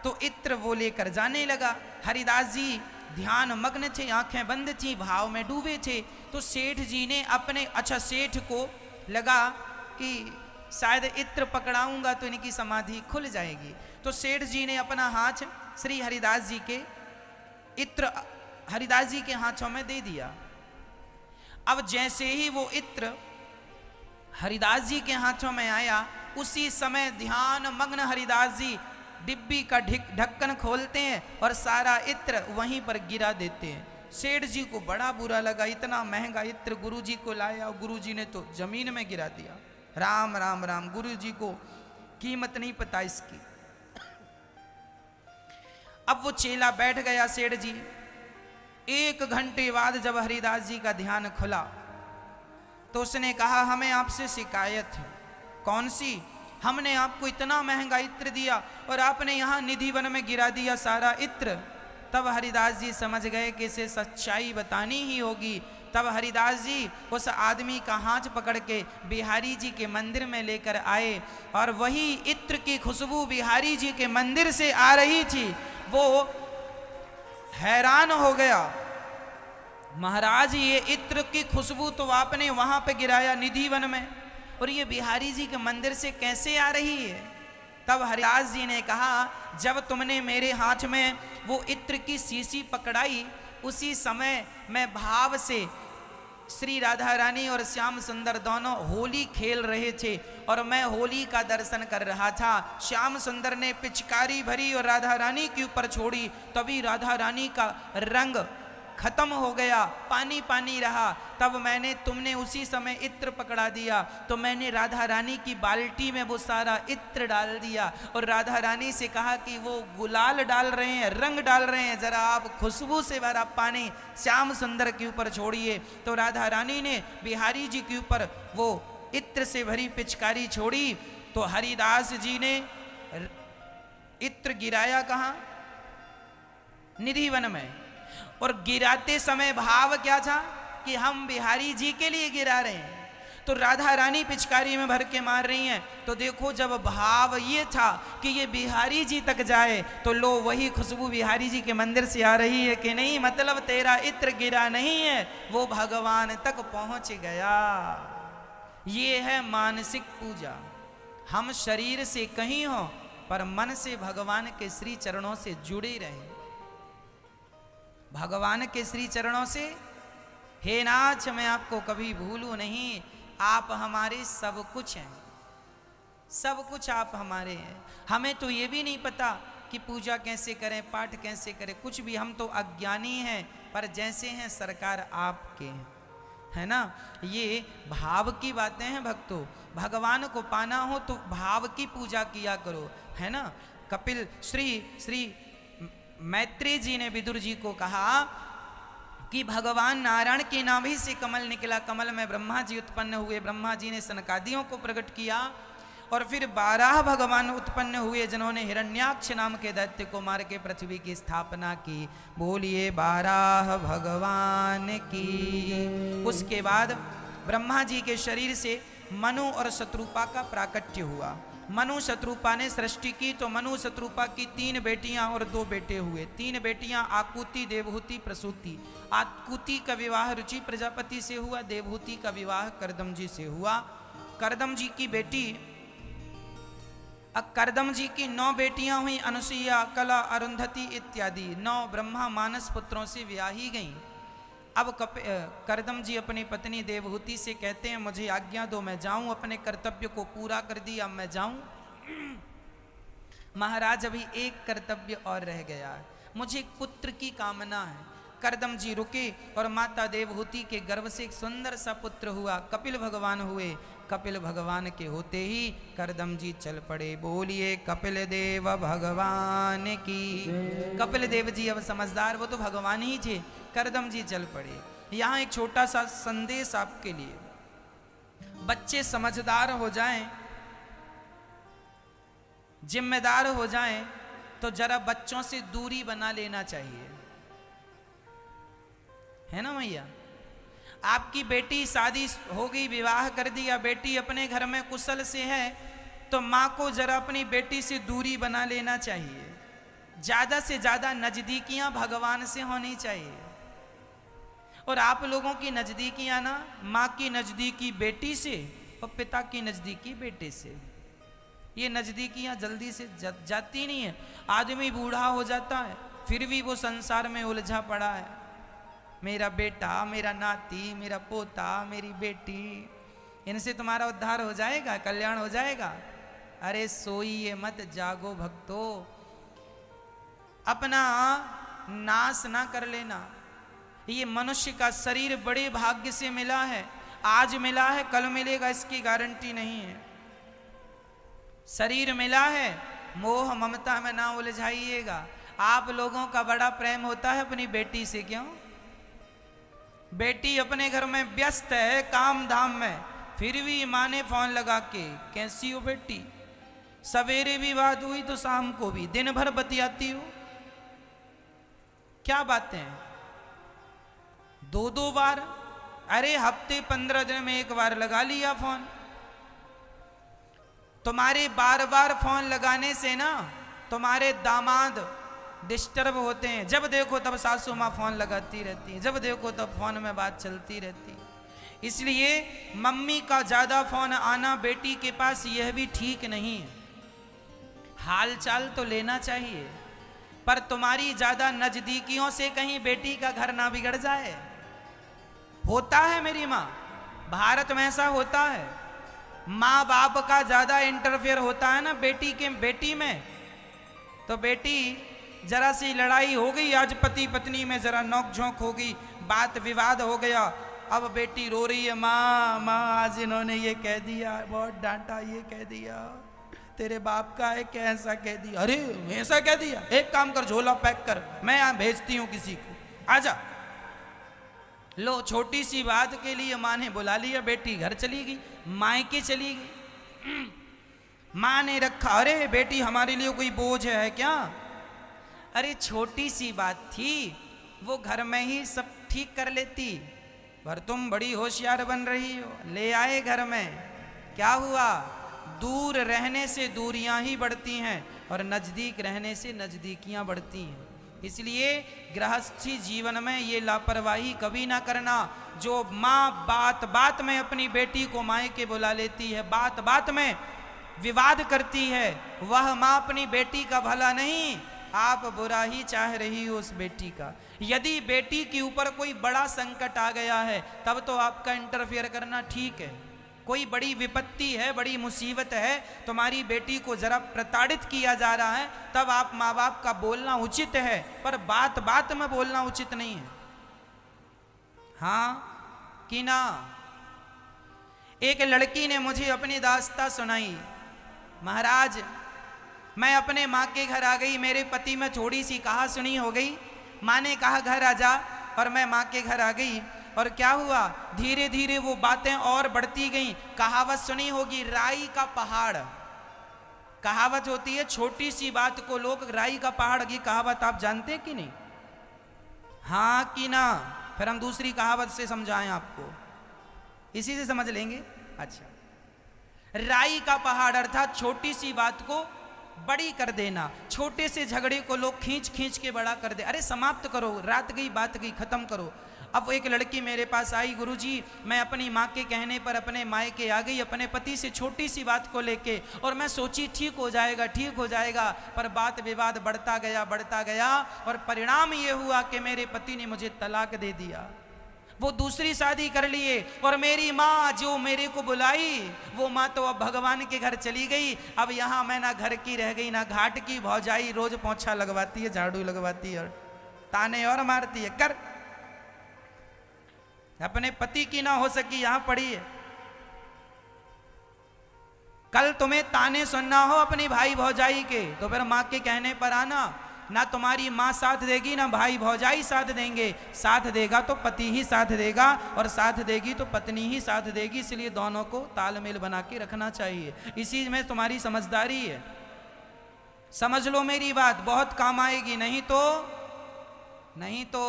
तो इत्र वो लेकर जाने लगा। हरिदास जी ध्यान मग्न थे, आंखें बंद थी, भाव में डूबे थे। तो सेठ जी ने अपने, अच्छा सेठ को लगा कि शायद इत्र पकड़ाऊंगा तो इनकी समाधि खुल जाएगी। तो सेठ जी ने अपना हाथ श्री हरिदास जी के इत्र हरिदास जी के हाथों में दे दिया। अब जैसे ही वो इत्र हरिदास जी के हाथों में आया, उसी समय ध्यान मग्न हरिदास जी डिब्बी का ढक्कन खोलते हैं और सारा इत्र वहीं पर गिरा देते हैं। सेठ जी को बड़ा बुरा लगा, इतना महंगा इत्र गुरु जी को लाया और गुरु जी ने तो जमीन में गिरा दिया। राम राम राम, गुरु जी को कीमत नहीं पता इसकी। अब वो चेला बैठ गया सेठ जी। 1 घंटे बाद जब हरिदास जी का ध्यान खुला तो उसने कहा, हमें आपसे शिकायत है। कौन सी? हमने आपको इतना महंगा इत्र दिया और आपने यहाँ निधि वन में गिरा दिया सारा इत्र। तब हरिदास जी समझ गए कि इसे सच्चाई बतानी ही होगी। तब हरिदास जी उस आदमी का हाथ पकड़ के बिहारी जी के मंदिर में लेकर आए और वही इत्र की खुशबू बिहारी जी के मंदिर से आ रही थी। वो हैरान हो गया, महाराज ये इत्र की खुशबू तो आपने वहां पे गिराया निधि वन में, और ये बिहारी जी के मंदिर से कैसे आ रही है? तब हरिदास जी ने कहा, जब तुमने मेरे हाथ में वो इत्र की शीशी पकड़ाई, उसी समय मैं भाव से श्री राधा रानी और श्याम सुंदर दोनों होली खेल रहे थे और मैं होली का दर्शन कर रहा था। श्याम सुंदर ने पिचकारी भरी और राधा रानी के ऊपर छोड़ी, तभी राधा रानी का रंग खत्म हो गया, पानी पानी रहा। तब तुमने उसी समय इत्र पकड़ा दिया, तो मैंने राधा रानी की बाल्टी में वो सारा इत्र डाल दिया और राधा रानी से कहा कि वो गुलाल डाल रहे हैं, रंग डाल रहे हैं, जरा आप खुशबू से भरा पानी श्याम सुंदर के ऊपर छोड़िए। तो राधा रानी ने बिहारी जी के ऊपर वो इत्र से भरी पिचकारी छोड़ी। तो हरिदास जी ने इत्र गिराया कहाँ? निधि वन में। और गिराते समय भाव क्या था कि हम बिहारी जी के लिए गिरा रहे हैं। तो राधा रानी पिचकारी में भर के मार रही हैं। तो देखो, जब भाव ये था कि ये बिहारी जी तक जाए, तो लो वही खुशबू बिहारी जी के मंदिर से आ रही है कि नहीं, मतलब तेरा इत्र गिरा नहीं है, वो भगवान तक पहुंच गया। ये है मानसिक पूजा। हम शरीर से कहीं हो पर मन से भगवान के श्री चरणों से जुड़े रहें। भगवान के श्री चरणों से, हे नाथ मैं आपको कभी भूलूं नहीं, आप हमारे सब कुछ हैं, सब कुछ आप हमारे हैं। हमें तो ये भी नहीं पता कि पूजा कैसे करें, पाठ कैसे करें, कुछ भी, हम तो अज्ञानी हैं, पर जैसे हैं सरकार आपके हैं, है ना। ये भाव की बातें हैं भक्तों। भगवान को पाना हो तो भाव की पूजा किया करो, है ना। कपिल श्री मैत्री जी ने विदुर जी को कहा कि भगवान नारायण के नाभि से कमल निकला, कमल में ब्रह्मा जी उत्पन्न हुए, ब्रह्मा जी ने सनकादियों को प्रकट किया और फिर 12 भगवान उत्पन्न हुए जिन्होंने हिरण्याक्ष नाम के दैत्य को मार के पृथ्वी की स्थापना की। बोलिए 12 भगवान की। उसके बाद ब्रह्मा जी के शरीर से मनु और शत्रुपा का प्राकट्य हुआ। मनु शत्रुपा ने सृष्टि की, तो मनु शत्रुपा की 3 बेटियां और 2 बेटे हुए। 3 बेटियां आकुति, देवहूति, प्रसूति। आकुति का विवाह रुचि प्रजापति से हुआ, देवहूति का विवाह करदम जी से हुआ। करदम जी की बेटी करदम जी की 9 बेटियां हुई, अनुसुईया, कला, अरुंधति इत्यादि 9 ब्रह्मा मानस पुत्रों से ब्याही गईं। अब करदम जी अपनी पत्नी देवहूति से कहते हैं, मुझे आज्ञा दो, मैं जाऊं, अपने कर्तव्य को पूरा कर दिया, मैं जाऊं। महाराज अभी एक कर्तव्य और रह गया है, मुझे पुत्र की कामना है। करदम जी रुके और माता देवहूति के गर्भ से एक सुंदर सा पुत्र हुआ, कपिल भगवान हुए। कपिल भगवान के होते ही करदम जी चल पड़े। बोलिए कपिल देव भगवान की। कपिल देव जी अब समझदार, वो तो भगवान ही थे। करदम जी चल पड़े। यहाँ एक छोटा सा संदेश आपके लिए, बच्चे समझदार हो जाएं, जिम्मेदार हो जाएं, तो जरा बच्चों से दूरी बना लेना चाहिए, है ना भैया। आपकी बेटी शादी हो गई, विवाह कर दिया, बेटी अपने घर में कुशल से है, तो माँ को जरा अपनी बेटी से दूरी बना लेना चाहिए। ज़्यादा से ज़्यादा नज़दीकियाँ भगवान से होनी चाहिए। और आप लोगों की नज़दीकियाँ ना, माँ की नज़दीकी बेटी से और पिता की नज़दीकी बेटे से, ये नज़दीकियाँ जल्दी से जाती नहीं है। आदमी बूढ़ा हो जाता है, फिर भी वो संसार में उलझा पड़ा है। मेरा बेटा, मेरा नाती, मेरा पोता, मेरी बेटी, इनसे तुम्हारा उद्धार हो जाएगा, कल्याण हो जाएगा। अरे सोइए मत, जागो भक्तो, अपना नाश ना कर लेना। ये मनुष्य का शरीर बड़े भाग्य से मिला है, आज मिला है कल मिलेगा इसकी गारंटी नहीं है। शरीर मिला है, मोह ममता में ना उलझाइएगा। आप लोगों का बड़ा प्रेम होता है अपनी बेटी से, क्यों? बेटी अपने घर में व्यस्त है काम धाम में, फिर भी माँ ने फोन लगा के, कैसी हो बेटी, सवेरे भी बात हुई तो शाम को भी, दिन भर बतियाती हो, क्या बातें हैं? 2-2 बार, अरे हफ्ते 15 दिन में एक बार लगा लिया फोन। तुम्हारे बार बार फोन लगाने से ना तुम्हारे दामाद डिस्टर्ब होते हैं। जब देखो तब सासू माँ फोन लगाती रहती है, जब देखो तब फोन में बात चलती रहती है। इसलिए मम्मी का ज़्यादा फोन आना बेटी के पास यह भी ठीक नहीं है। हाल चाल तो लेना चाहिए, पर तुम्हारी ज़्यादा नज़दीकियों से कहीं बेटी का घर ना बिगड़ जाए। होता है मेरी माँ, भारत में ऐसा होता है। माँ बाप का ज़्यादा इंटरफेयर होता है ना बेटी में, तो बेटी जरा सी लड़ाई हो गई, आज पति पत्नी में जरा नोक झोंक हो गई, बात विवाद हो गया, अब बेटी रो रही है, माँ आज इन्होंने ये कह दिया, बहुत डांटा, ये कह दिया, तेरे बाप का है क्या ऐसा कह दिया, अरे ऐसा कह दिया, एक काम कर झोला पैक कर, मैं यहाँ भेजती हूँ किसी को, आजा। लो छोटी सी बात के लिए माँ ने बुला लिया, बेटी घर चली गई, मायके चली गई। माँ ने रखा, अरे बेटी हमारे लिए कोई बोझ है क्या? अरे छोटी सी बात थी, वो घर में ही सब ठीक कर लेती, पर तुम बड़ी होशियार बन रही हो, ले आए घर में। क्या हुआ? दूर रहने से दूरियां ही बढ़ती हैं और नज़दीक रहने से नज़दीकियां बढ़ती हैं। इसलिए गृहस्थी जीवन में ये लापरवाही कभी ना करना। जो माँ बात बात में अपनी बेटी को मायके बुला लेती है, बात बात में विवाद करती है, वह माँ अपनी बेटी का भला नहीं, आप बुरा ही चाह रही हो उस बेटी का। यदि बेटी के ऊपर कोई बड़ा संकट आ गया है, तब तो आपका इंटरफेयर करना ठीक है। कोई बड़ी विपत्ति है, बड़ी मुसीबत है, तुम्हारी बेटी को जरा प्रताड़ित किया जा रहा है, तब आप माँ बाप का बोलना उचित है, पर बात बात में बोलना उचित नहीं है। हाँ कि ना? एक लड़की ने मुझे अपनी दास्तां सुनाई, महाराज मैं अपने माँ के घर आ गई, मेरे पति में थोड़ी सी कहा सुनी हो गई, माँ ने कहा घर आ जा, और मैं माँ के घर आ गई, और क्या हुआ, धीरे धीरे वो बातें और बढ़ती गईं। कहावत सुनी होगी, राई का पहाड़, कहावत होती है छोटी सी बात को लोग राई का पहाड़ की कहावत आप जानते कि नहीं? हाँ कि ना? फिर हम दूसरी कहावत से समझाएं आपको, इसी से समझ लेंगे। अच्छा, राई का पहाड़ अर्थात छोटी सी बात को बड़ी कर देना, छोटे से झगड़े को लोग खींच खींच के बड़ा कर दे, अरे समाप्त करो, रात गई बात गई, खत्म करो। अब एक लड़की मेरे पास आई, गुरुजी मैं अपनी माँ के कहने पर अपने मायके आ गई अपने पति से छोटी सी बात को लेके, और मैं सोची ठीक हो जाएगा ठीक हो जाएगा, पर बात विवाद बढ़ता गया और परिणाम ये हुआ कि मेरे पति ने मुझे तलाक दे दिया, वो दूसरी शादी कर लिए, और मेरी माँ जो मेरे को बुलाई वो माँ तो अब भगवान के घर चली गई। अब यहाँ मैं ना घर की रह गई ना घाट की। भौजाई रोज पोंछा लगवाती है, झाड़ू लगवाती है और ताने और मारती है, कर अपने पति की ना हो सकी, यहां पड़ी है। कल तुम्हें ताने सुनना हो अपनी भाई भौजाई के, तो फिर मां के कहने पर आना। ना तुम्हारी मां साथ देगी ना भाई भौजाई साथ देंगे। साथ देगा तो पति ही साथ देगा, और साथ देगी तो पत्नी ही साथ देगी। इसलिए दोनों को तालमेल बना के रखना चाहिए। इसी में तुम्हारी समझदारी है। समझ लो मेरी बात, बहुत काम आएगी, नहीं तो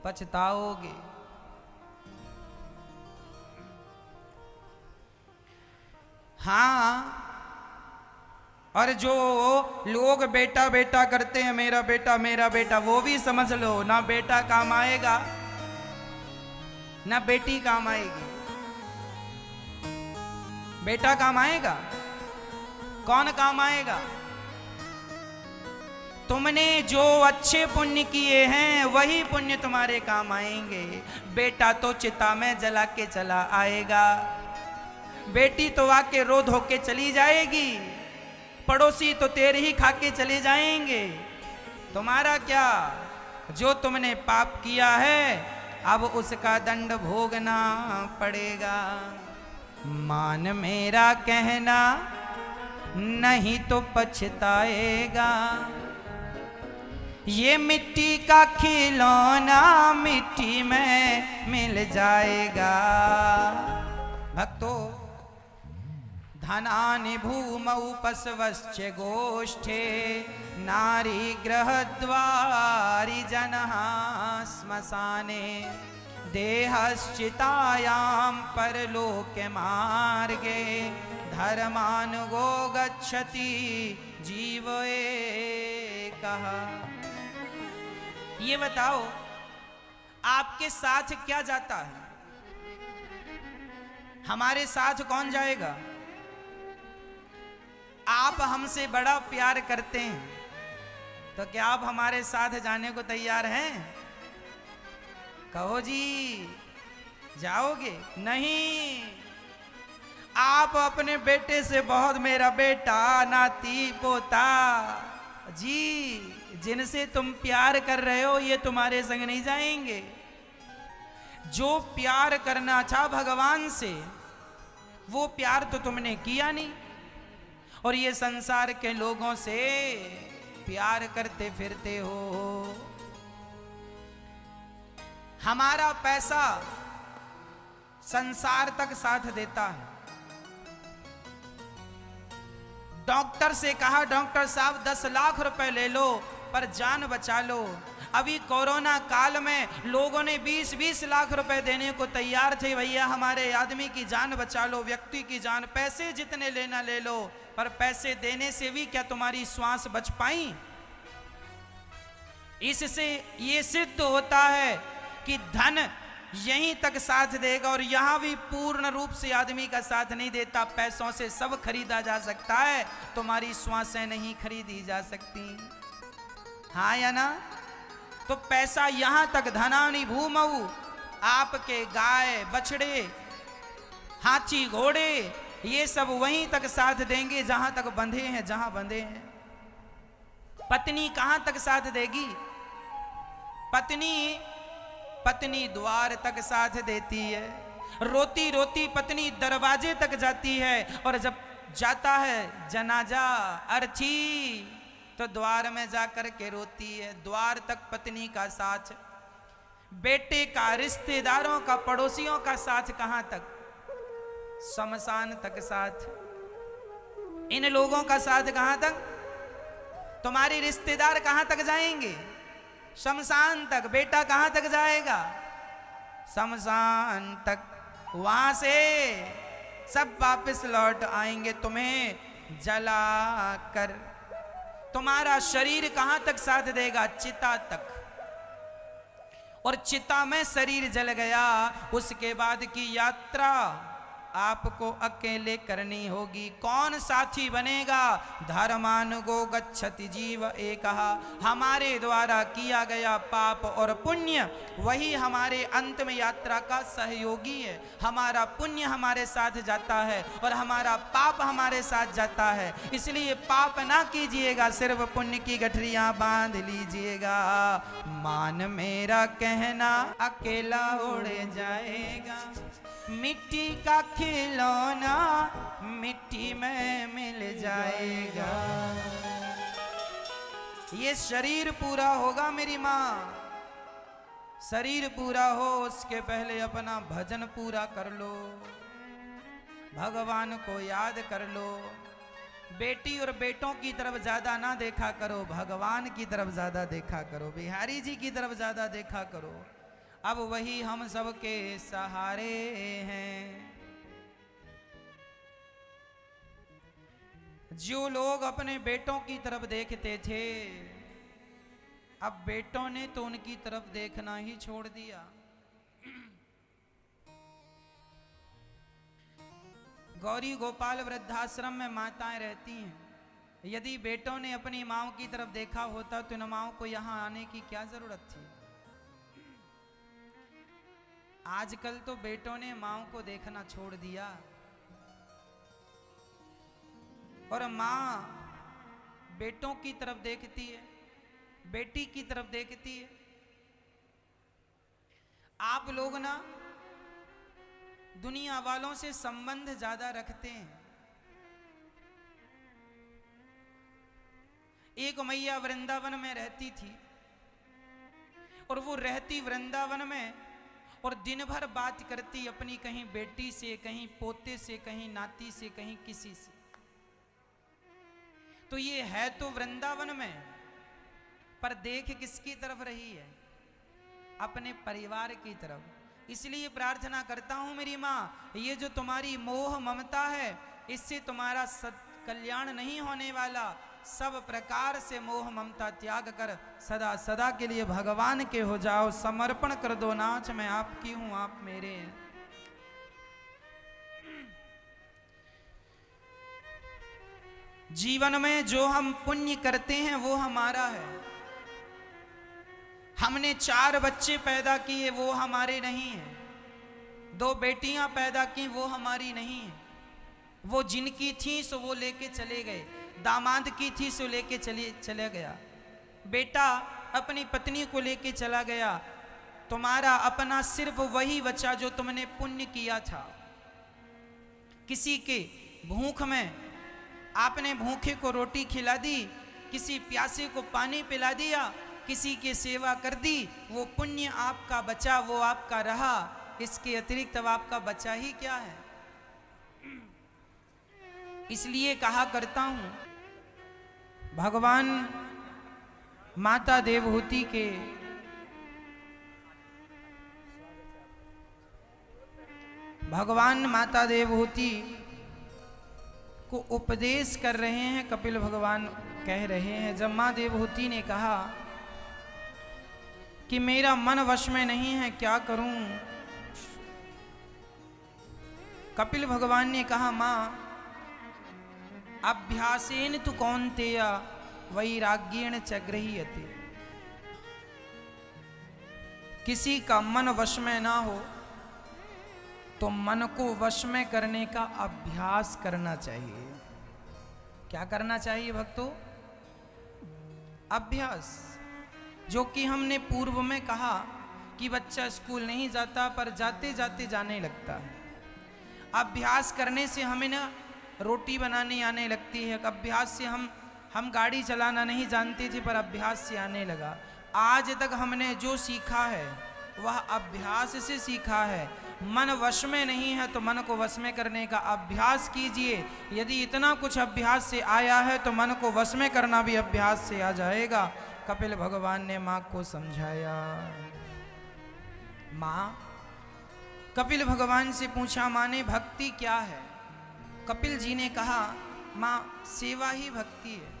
पछताओगे। हाँ, और जो लोग बेटा बेटा करते हैं, मेरा बेटा, वो भी समझ लो, ना बेटा काम आएगा ना बेटी काम आएगी। बेटा काम आएगा, कौन काम आएगा? तुमने जो अच्छे पुण्य किए हैं वही पुण्य तुम्हारे काम आएंगे। बेटा तो चिता में जला के चला आएगा, बेटी तो आके रो धो के चली जाएगी, पड़ोसी तो तेरे ही खा के चले जाएंगे। तुम्हारा क्या, जो तुमने पाप किया है अब उसका दंड भोगना पड़ेगा। मान मेरा कहना, नहीं तो पछताएगा। ये मिट्टी का खिलौना मिट्टी में मिल जाएगा। भक्तों, धनानि भूमौ पशवश्च गोष्ठे, नारी गृहद्वारि जनः श्मशाने, देहश्चितायां परलोके मार्गे, धर्मानुगो गच्छति जीव एकः। ये बताओ, आपके साथ क्या जाता है? हमारे साथ कौन जाएगा? आप हमसे बड़ा प्यार करते हैं, तो क्या आप हमारे साथ जाने को तैयार हैं? कहो जी, जाओगे? नहीं। आप अपने बेटे से बहुत मेरा बेटा, नाती, पोता जी, जिनसे तुम प्यार कर रहे हो ये तुम्हारे संग नहीं जाएंगे। जो प्यार करना था भगवान से, वो प्यार तो तुमने किया नहीं, और ये संसार के लोगों से प्यार करते फिरते हो। हमारा पैसा संसार तक साथ देता है। डॉक्टर से कहा, डॉक्टर साहब 10 लाख रुपए ले लो पर जान बचा लो। अभी कोरोना काल में लोगों ने 20-20 लाख रुपए देने को तैयार थे। भैया हमारे आदमी की जान बचा लो, व्यक्ति की जान। पैसे जितने लेना ले लो, पर पैसे देने से भी क्या तुम्हारी श्वास बच पाई? इससे ये सिद्ध होता है कि धन यहीं तक साथ देगा, और यहां भी पूर्ण रूप से आदमी का साथ नहीं देता। पैसों से सब खरीदा जा सकता है, तुम्हारी श्वासें नहीं खरीदी जा सकती। हाँ या ना? तो पैसा यहां तक, धनानि भूमौ, आपके गाय बछड़े हाथी घोड़े ये सब वहीं तक साथ देंगे जहां तक बंधे हैं, जहां बंधे हैं। पत्नी कहां तक साथ देगी? पत्नी द्वार तक साथ देती है। रोती रोती पत्नी दरवाजे तक जाती है, और जब जाता है जनाजा अर्थी तो द्वार में जाकर के रोती है। द्वार तक पत्नी का साथ, बेटे का, रिश्तेदारों का, पड़ोसियों का साथ कहां तक? शमशान तक साथ। इन लोगों का साथ कहां तक? तुम्हारे रिश्तेदार कहां तक जाएंगे? शमशान तक। बेटा कहां तक जाएगा? शमशान तक। वहां से सब वापस लौट आएंगे तुम्हें जला कर। तुम्हारा शरीर कहां तक साथ देगा? चिता तक। और चिता में शरीर जल गया, उसके बाद की यात्रा आपको अकेले करनी होगी। कौन साथी बनेगा? धर्मानुगो गच्छति जीव एकहा। हमारे द्वारा किया गया पाप और पुण्य वही हमारे अंत में यात्रा का सहयोगी है। हमारा पुण्य हमारे साथ जाता है और हमारा पाप हमारे साथ जाता है। इसलिए पाप ना कीजिएगा, सिर्फ पुण्य की गठरियां बांध लीजिएगा। मान मेरा कहना अकेला उड़ जाएगा, मिट्टी का खिलौना मिट्टी में मिल जाएगा। ये शरीर पूरा होगा मेरी माँ, शरीर पूरा हो उसके पहले अपना भजन पूरा कर लो, भगवान को याद कर लो। बेटी और बेटों की तरफ ज्यादा ना देखा करो, भगवान की तरफ ज्यादा देखा करो, बिहारी जी की तरफ ज्यादा देखा करो। अब वही हम सबके सहारे हैं। जो लोग अपने बेटों की तरफ देखते थे, अब बेटों ने तो उनकी तरफ देखना ही छोड़ दिया। गौरी गोपाल वृद्धाश्रम में माताएं रहती हैं। यदि बेटों ने अपनी माओ की तरफ देखा होता तो इन माओ को यहां आने की क्या जरूरत थी। आजकल तो बेटों ने माओ को देखना छोड़ दिया और मां बेटों की तरफ देखती है, बेटी की तरफ देखती है। आप लोग ना दुनिया वालों से संबंध ज्यादा रखते हैं। एक मैया वृंदावन में रहती थी और वो रहती वृंदावन में और दिन भर बात करती अपनी कहीं बेटी से, कहीं पोते से, कहीं नाती से, कहीं किसी से। तो ये है तो वृंदावन में, पर देख किसकी तरफ रही है? अपने परिवार की तरफ। इसलिए प्रार्थना करता हूं मेरी मां, ये जो तुम्हारी मोह ममता है इससे तुम्हारा कल्याण नहीं होने वाला। सब प्रकार से मोह ममता त्याग कर सदा सदा के लिए भगवान के हो जाओ। समर्पण कर दो नाच, मैं आपकी हूं आप मेरे हैं। जीवन में जो हम पुण्य करते हैं वो हमारा है। हमने 4 बच्चे पैदा किए वो हमारे नहीं हैं। 2 बेटियां पैदा की वो हमारी नहीं है। वो जिनकी थी सो वो लेके चले गए, दामाद की थी सो लेके चले गया, बेटा अपनी पत्नी को लेके चला गया। तुम्हारा अपना सिर्फ वही बचा जो तुमने पुण्य किया था। किसी के भूख में आपने भूखे को रोटी खिला दी, किसी प्यासे को पानी पिला दिया, किसी की सेवा कर दी, वो पुण्य आपका बचा, वो आपका रहा। इसके अतिरिक्त अब आपका बचा ही क्या है? इसलिए कहा करता हूं भगवान माता देवहूति के को उपदेश कर रहे हैं। कपिल भगवान कह रहे हैं, जब मां देवहूति ने कहा कि मेरा मन वश में नहीं है, क्या करूं? कपिल भगवान ने कहा, मां अभ्यासेन तु कौन्तेय वैराग्येण च गृह्यते। किसी का मन वश में ना हो तो मन को वश में करने का अभ्यास करना चाहिए। क्या करना चाहिए भक्तों? अभ्यास। जो कि हमने पूर्व में कहा कि बच्चा स्कूल नहीं जाता पर जाते जाते जाने लगता है। अभ्यास करने से हमें ना रोटी बनानी आने लगती है। अभ्यास से हम गाड़ी चलाना नहीं जानते थे पर अभ्यास से आने लगा। आज तक हमने जो सीखा है वह अभ्यास से सीखा है। मन वश में नहीं है तो मन को वश में करने का अभ्यास कीजिए। यदि इतना कुछ अभ्यास से आया है तो मन को वश में करना भी अभ्यास से आ जाएगा। कपिल भगवान ने मां को समझाया। मां, कपिल भगवान से पूछा, मां ने भक्ति क्या है? कपिल जी ने कहा, मां सेवा ही भक्ति है।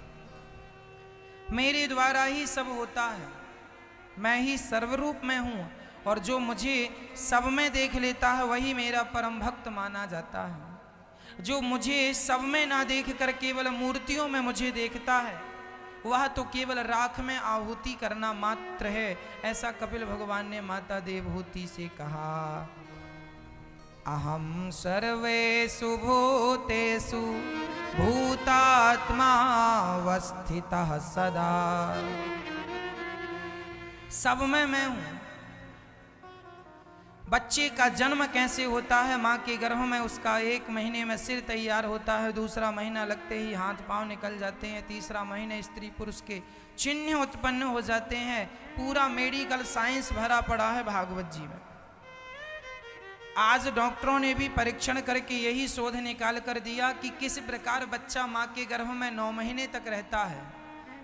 मेरे द्वारा ही सब होता है, मैं ही सर्वरूप में हूं और जो मुझे सब में देख लेता है वही मेरा परम भक्त माना जाता है। जो मुझे सब में ना देख कर केवल मूर्तियों में मुझे देखता है वह तो केवल राख में आहुति करना मात्र है। ऐसा कपिल भगवान ने माता देवहूति से कहा। अहम सर्वेषु भूतेषु भूतात्मा अवस्थितः सदा। सब में मैं हूं। बच्चे का जन्म कैसे होता है? माँ के गर्भ में उसका 1 महीने में सिर तैयार होता है, दूसरा महीना लगते ही हाथ पांव निकल जाते हैं, तीसरा महीने स्त्री पुरुष के चिन्ह उत्पन्न हो जाते हैं। पूरा मेडिकल साइंस भरा पड़ा है भागवत जी में। आज डॉक्टरों ने भी परीक्षण करके यही शोध निकाल कर दिया कि किस प्रकार बच्चा माँ के गर्भ में 9 महीने तक रहता है।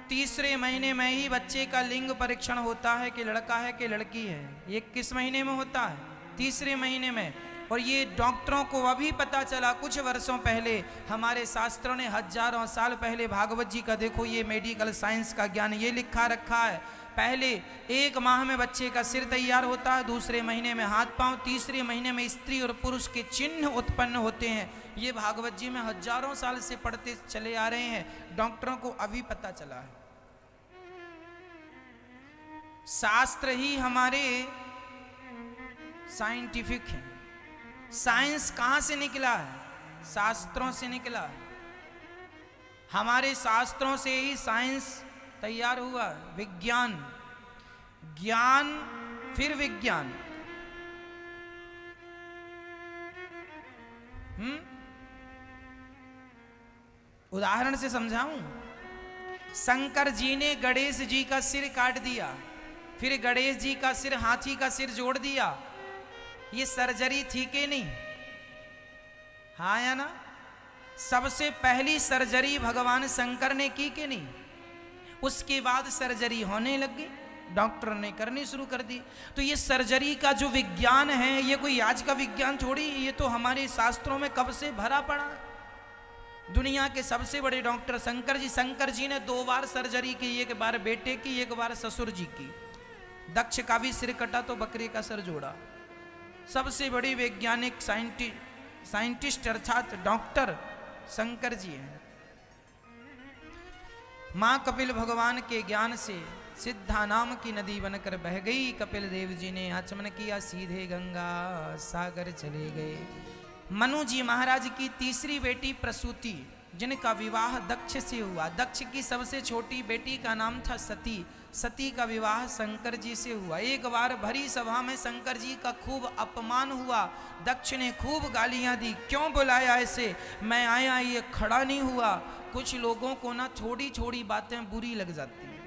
तीसरे महीने में ही बच्चे का लिंग परीक्षण होता है कि लड़का है कि लड़की है। ये किस महीने में होता है? तीसरे महीने में। और ये डॉक्टरों को अभी पता चला कुछ वर्षों पहले। हमारे शास्त्रों ने हजारों साल पहले भागवत जी का देखो ये मेडिकल साइंस का ज्ञान ये लिखा रखा है। पहले 1 माह में बच्चे का सिर तैयार होता है, दूसरे महीने में हाथ पांव, तीसरे महीने में स्त्री और पुरुष के चिन्ह उत्पन्न होते हैं। ये भागवत जी में हजारों साल से पढ़ते चले आ रहे हैं, डॉक्टरों को अभी पता चला है। शास्त्र ही हमारे साइंटिफिक है। साइंस कहां से निकला है? शास्त्रों से निकला है। हमारे शास्त्रों से ही साइंस तैयार हुआ। विज्ञान, ज्ञान, फिर विज्ञान। उदाहरण से समझाऊं। शंकर जी ने गणेश जी का सिर काट दिया, फिर गणेश जी का सिर हाथी का सिर जोड़ दिया। ये सर्जरी थी कि नहीं? हाँ या ना? सबसे पहली सर्जरी भगवान शंकर ने की कि नहीं? उसके बाद सर्जरी होने लग गई, डॉक्टर ने करनी शुरू कर दी। तो ये सर्जरी का जो विज्ञान है ये कोई आज का विज्ञान थोड़ी, ये तो हमारे शास्त्रों में कब से भरा पड़ा। दुनिया के सबसे बड़े डॉक्टर शंकर जी ने 2 बार सर्जरी की। एक बार बेटे की, एक बार ससुर जी की। दक्ष का भी सिर कटा तो बकरे का सर जोड़ा। सबसे बड़ी वैज्ञानिक साइंटिस्ट अर्थात डॉक्टर शंकर जी हैं। मां कपिल भगवान के ज्ञान से सिद्धा नाम की नदी बनकर बह गई। कपिल देव जी ने आचमन किया, सीधे गंगा सागर चले गए। मनु जी महाराज की तीसरी बेटी प्रसूति, जिनका विवाह दक्ष से हुआ। दक्ष की सबसे छोटी बेटी का नाम था सती। सती का विवाह शंकर जी से हुआ। एक बार भरी सभा में शंकर जी का खूब अपमान हुआ। दक्ष ने खूब गालियां दी, क्यों बुलाया ऐसे, मैं आया ये खड़ा नहीं हुआ। कुछ लोगों को ना थोड़ी थोड़ी बातें बुरी लग जाती हैं।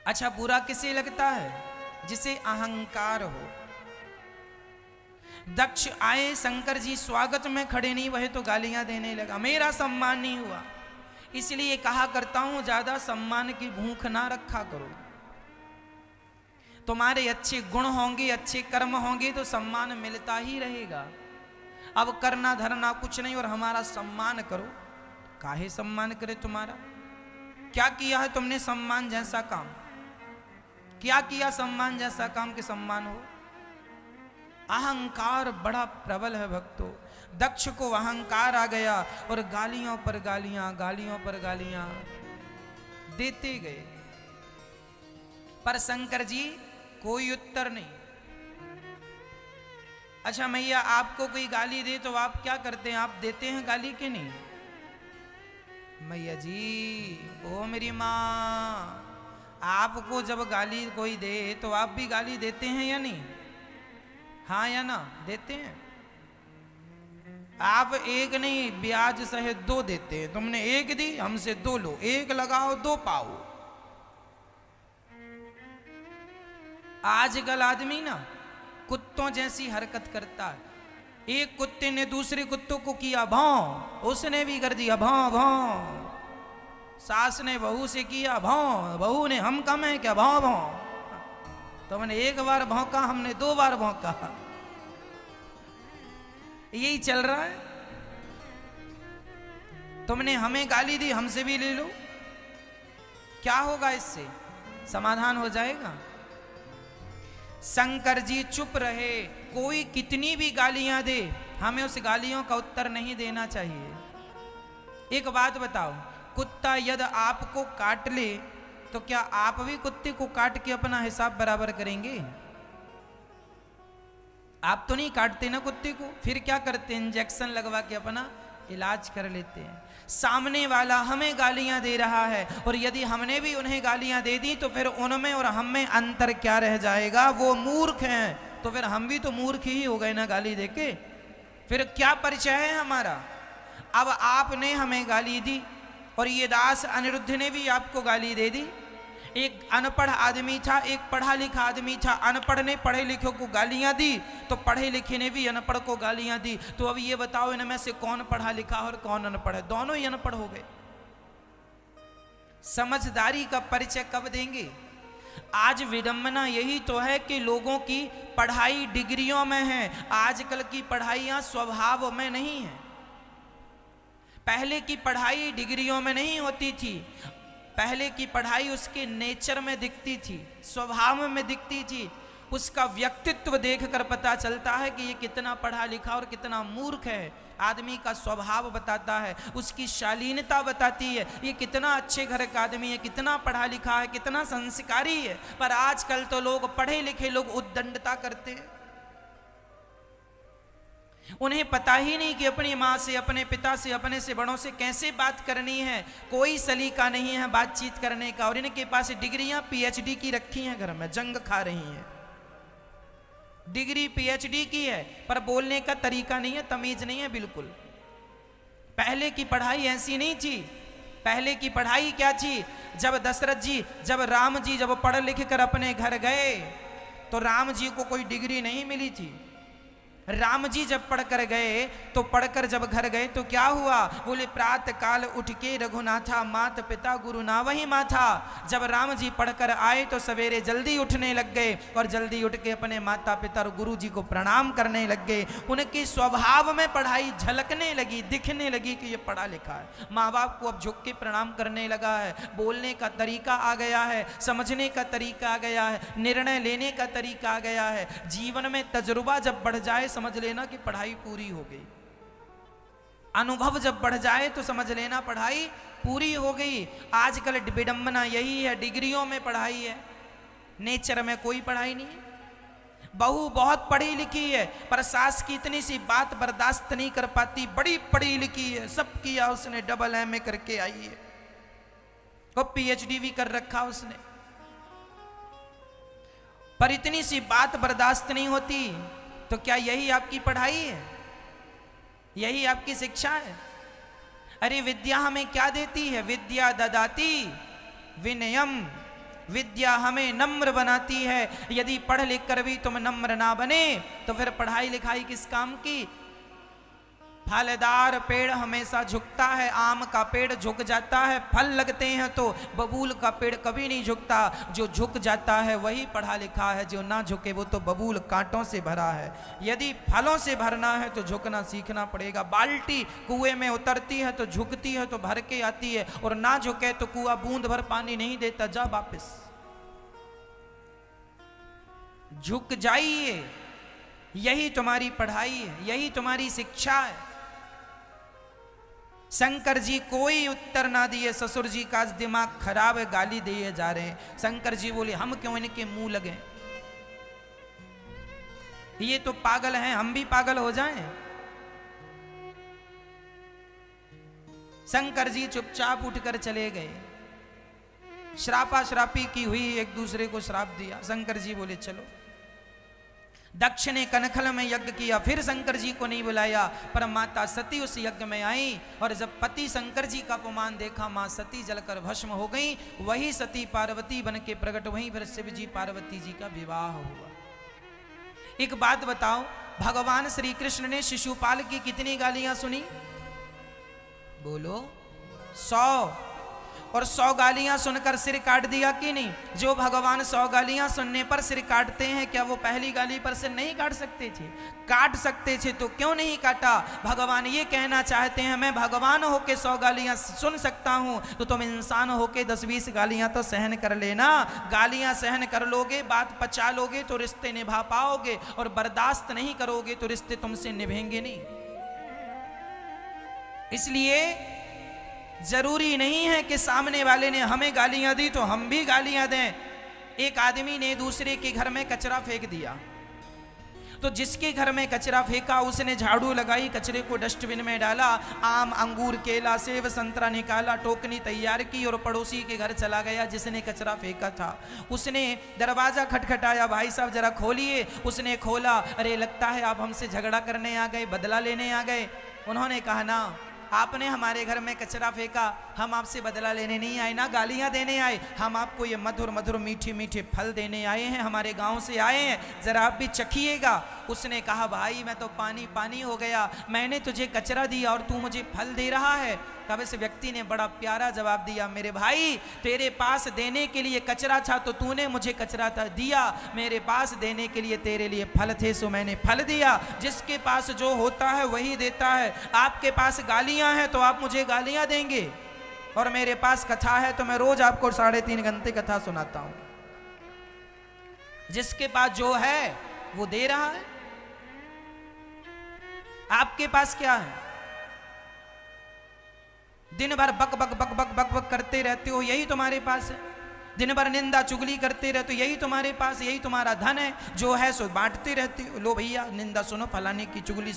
अच्छा, बुरा किसे लगता है? जिसे अहंकार हो। दक्ष आए, शंकर जी स्वागत में खड़े नहीं, वह तो गालियां देने लगा, मेरा सम्मान नहीं हुआ। इसलिए कहा करता हूं ज्यादा सम्मान की भूख ना रखा करो। तुम्हारे अच्छे गुण होंगे, अच्छे कर्म होंगे तो सम्मान मिलता ही रहेगा। अब करना धरना कुछ नहीं और हमारा सम्मान करो। काहे सम्मान करे तुम्हारा? क्या किया है तुमने सम्मान जैसा काम? क्या किया सम्मान जैसा काम कि सम्मान हो? अहंकार बड़ा प्रबल है भक्तों। दक्ष को अहंकार आ गया और गालियों पर गालियां, गालियों पर गालियां देते गए। पर शंकर जी कोई उत्तर नहीं। अच्छा मैया, आपको कोई गाली दे तो आप क्या करते हैं? आप देते हैं गाली के नहीं? मैया जी, ओ मेरी माँ, आपको जब गाली कोई दे तो आप भी गाली देते हैं या नहीं? हाँ या ना? देते हैं। आप एक नहीं, ब्याज सहित 2 देते हैं। तुमने 1 दी, हमसे 2 लो, 1 लगाओ 2 पाओ। आजकल आदमी ना कुत्तों जैसी हरकत करता है। एक कुत्ते ने दूसरे कुत्तों को किया भौं, उसने भी कर दिया भौं भौं। सास ने बहू से किया भौं, बहू ने हम कम है क्या भौं भौं। तुमने 1 बार भौंका, हमने 2 बार भौंका। यही चल रहा है। तुमने हमें गाली दी, हमसे भी ले लो। क्या होगा इससे? समाधान हो जाएगा? शंकर जी चुप रहे। कोई कितनी भी गालियां दे, हमें उस गालियों का उत्तर नहीं देना चाहिए। एक बात बताओ, कुत्ता यदि आपको काट ले तो क्या आप भी कुत्ते को काट के अपना हिसाब बराबर करेंगे? आप तो नहीं काटते ना कुत्ते को, फिर क्या करते? इंजेक्शन लगवा के अपना इलाज कर लेते हैं। सामने वाला हमें गालियां दे रहा है और यदि हमने भी उन्हें गालियां दे दी तो फिर उनमें और हम में अंतर क्या रह जाएगा? वो मूर्ख हैं तो फिर हम भी तो मूर्ख ही हो गए ना गाली देके, फिर क्या परिचय है हमारा? अब आपने हमें गाली दी और ये दास अनिरुद्ध ने भी आपको गाली दे दी। एक अनपढ़ आदमी था, एक पढ़ा लिखा आदमी था। अनपढ़ ने पढ़े लिखे को गालियां दी तो पढ़े लिखे ने भी अनपढ़ को गालियां दी। तो अब ये बताओ इनमें से कौन पढ़ा लिखा और कौन अनपढ़ है? दोनों ही अनपढ़ हो गए। समझदारी का परिचय कब देंगे? आज विडंबना यही तो है कि लोगों की पढ़ाई डिग्रियों में है, आजकल की पढ़ाइयां स्वभाव में नहीं है। पहले की पढ़ाई डिग्रियों में नहीं होती थी, पहले की पढ़ाई उसके नेचर में दिखती थी, स्वभाव में दिखती थी। उसका व्यक्तित्व देखकर पता चलता है कि ये कितना पढ़ा लिखा और कितना मूर्ख है। आदमी का स्वभाव बताता है, उसकी शालीनता बताती है, ये कितना अच्छे घर का आदमी है, कितना पढ़ा लिखा है, कितना संस्कारी है। पर आजकल तो लोग पढ़े लिखे लोग उद्दंडता करते हैं। उन्हें पता ही नहीं कि अपनी माँ से, अपने पिता से, अपने से बड़ों से कैसे बात करनी है। कोई सलीका नहीं है बातचीत करने का। और इनके पास डिग्रियां पीएचडी की रखी हैं, घर में जंग खा रही हैं। डिग्री पीएचडी की है पर बोलने का तरीका नहीं है, तमीज नहीं है बिल्कुल। पहले की पढ़ाई ऐसी नहीं थी। पहले की पढ़ाई क्या थी? जब दशरथ जी, जब राम जी जब पढ़ लिख कर अपने घर गए तो राम जी को कोई डिग्री नहीं मिली थी। राम जी जब पढ़कर गए तो पढ़कर जब घर गए तो क्या हुआ? बोले प्रातः काल उठ के रघुनाथा, मात पिता गुरु ना वही माथा। जब राम जी पढ़कर आए तो सवेरे जल्दी उठने लग गए और जल्दी उठ के अपने माता पिता और गुरु जी को प्रणाम करने लग गए। उनके स्वभाव में पढ़ाई झलकने लगी, दिखने लगी कि ये पढ़ा लिखा है। माँ बाप को अब झुक के प्रणाम करने लगा है, बोलने का तरीका आ गया है, समझने का तरीका आ गया है, निर्णय लेने का तरीका आ गया है। जीवन में तजुर्बा जब बढ़ जाए समझ लेना कि पढ़ाई पूरी हो गई। अनुभव जब बढ़ जाए तो समझ लेना पढ़ाई पूरी हो गई। आजकल विडंबना यही है, डिग्रियों में पढ़ाई है, नेचर में कोई पढ़ाई नहीं है। बहू बहुत पढ़ी लिखी है पर सास की इतनी सी बात बर्दाश्त नहीं कर पाती, बड़ी पढ़ी लिखी है, सब किया उसने, डबल एमए करके आई है, वो पीएचडी भी कर रखा उसने, पर इतनी सी बात बर्दाश्त नहीं होती। तो क्या यही आपकी पढ़ाई है? यही आपकी शिक्षा है? अरे विद्या हमें क्या देती है? विद्या ददाती विनयम, विद्या हमें नम्र बनाती है। यदि पढ़ लिख कर भी तुम नम्र ना बने तो फिर पढ़ाई लिखाई किस काम की? फलदार पेड़ हमेशा झुकता है, आम का पेड़ झुक जाता है, फल लगते हैं तो बबूल का पेड़ कभी नहीं झुकता। जो झुक जाता है वही पढ़ा लिखा है, जो ना झुके वो तो बबूल कांटों से भरा है। यदि फलों से भरना है तो झुकना सीखना पड़ेगा। बाल्टी कुएं में उतरती है तो झुकती है तो भर के आती है, और ना झुके तो कुआं बूंद भर पानी नहीं देता, जा वापस। झुक जाइए, यही तुम्हारी पढ़ाई है, यही तुम्हारी शिक्षा है। शंकर जी कोई उत्तर ना दिए। ससुर जी का दिमाग खराब है, गाली दिए जा रहे हैं। शंकर जी बोले हम क्यों इनके मुंह लगे, ये तो पागल हैं, हम भी पागल हो जाएं। शंकर जी चुपचाप उठकर चले गए। श्रापा श्रापी की हुई, एक दूसरे को श्राप दिया। शंकर जी बोले चलो। दक्ष ने कनखल में यज्ञ किया, फिर शंकर जी को नहीं बुलाया, पर माता सती उस यज्ञ में आई। और जब पति शंकर जी का अपमान देखा, मां सती जलकर भस्म हो गई। वही सती पार्वती बन के प्रकट, वहीं फिर शिव जी पार्वती जी का विवाह हुआ। एक बात बताओ, भगवान श्री कृष्ण ने शिशुपाल की कितनी गालियां सुनी? बोलो 100। और 100 गालियां सुनकर सिर काट दिया कि नहीं? जो भगवान 100 गालियां सुनने पर सिर काटते हैं, क्या वो पहली गाली पर सिर नहीं काट सकते थे? काट सकते थे, तो क्यों नहीं काटा? भगवान ये कहना चाहते हैं, मैं भगवान होके 100 गालियां सुन सकता हूं, तो तुम इंसान होके 10-20 गालियां तो सहन कर लेना। गालियां सहन कर लोगे, बात पचा लोगे तो रिश्ते निभा पाओगे, और बर्दाश्त नहीं करोगे तो रिश्ते तुमसे निभेंगे नहीं। इसलिए जरूरी नहीं है कि सामने वाले ने हमें गालियां दी तो हम भी गालियां दें। एक आदमी ने दूसरे के घर में कचरा फेंक दिया, तो जिसके घर में कचरा फेंका उसने झाड़ू लगाई, कचरे को डस्टबिन में डाला, आम, अंगूर, केला, सेब, संतरा निकाला, टोकनी तैयार की और पड़ोसी के घर चला गया जिसने कचरा फेंका था। उसने दरवाजा खटखटाया, भाई साहब जरा खोलिए। उसने खोला, अरे लगता है आप हमसे झगड़ा करने आ गए, बदला लेने आ गए। उन्होंने कहा, ना, आपने हमारे घर में कचरा फेंका, हम आपसे बदला लेने नहीं आए, ना गालियां देने आए, हम आपको ये मधुर मधुर मीठे मीठे फल देने आए हैं, हमारे गांव से आए हैं, जरा आप भी चखिएगा। उसने कहा, भाई मैं तो पानी पानी हो गया, मैंने तुझे कचरा दिया और तू मुझे फल दे रहा है। तब इस व्यक्ति ने बड़ा प्यारा जवाब दिया, मेरे भाई तेरे पास देने के लिए कचरा था तो तूने मुझे कचरा दिया, मेरे पास देने के लिए तेरे लिए फल थे सो मैंने फल दिया। जिसके पास जो होता है वही देता है। आपके पास गालियां हैं तो आप मुझे गालियां देंगे, और मेरे पास कथा है तो मैं रोज आपको 3.5 घंटे कथा सुनाता हूं। जिसके पास जो है वो दे रहा है। आपके पास क्या है? दिन भर बक बक बक बक बक बक करते रहते हो, यही तुम्हारे पास है। दिन भर निंदा चुगली करते रहते हो, यही तुम्हारे पास, यही तुम्हारा धन है। जो है सो बांटते रहते हो। लो भैया निंदा सुनो, फलाने की चुगली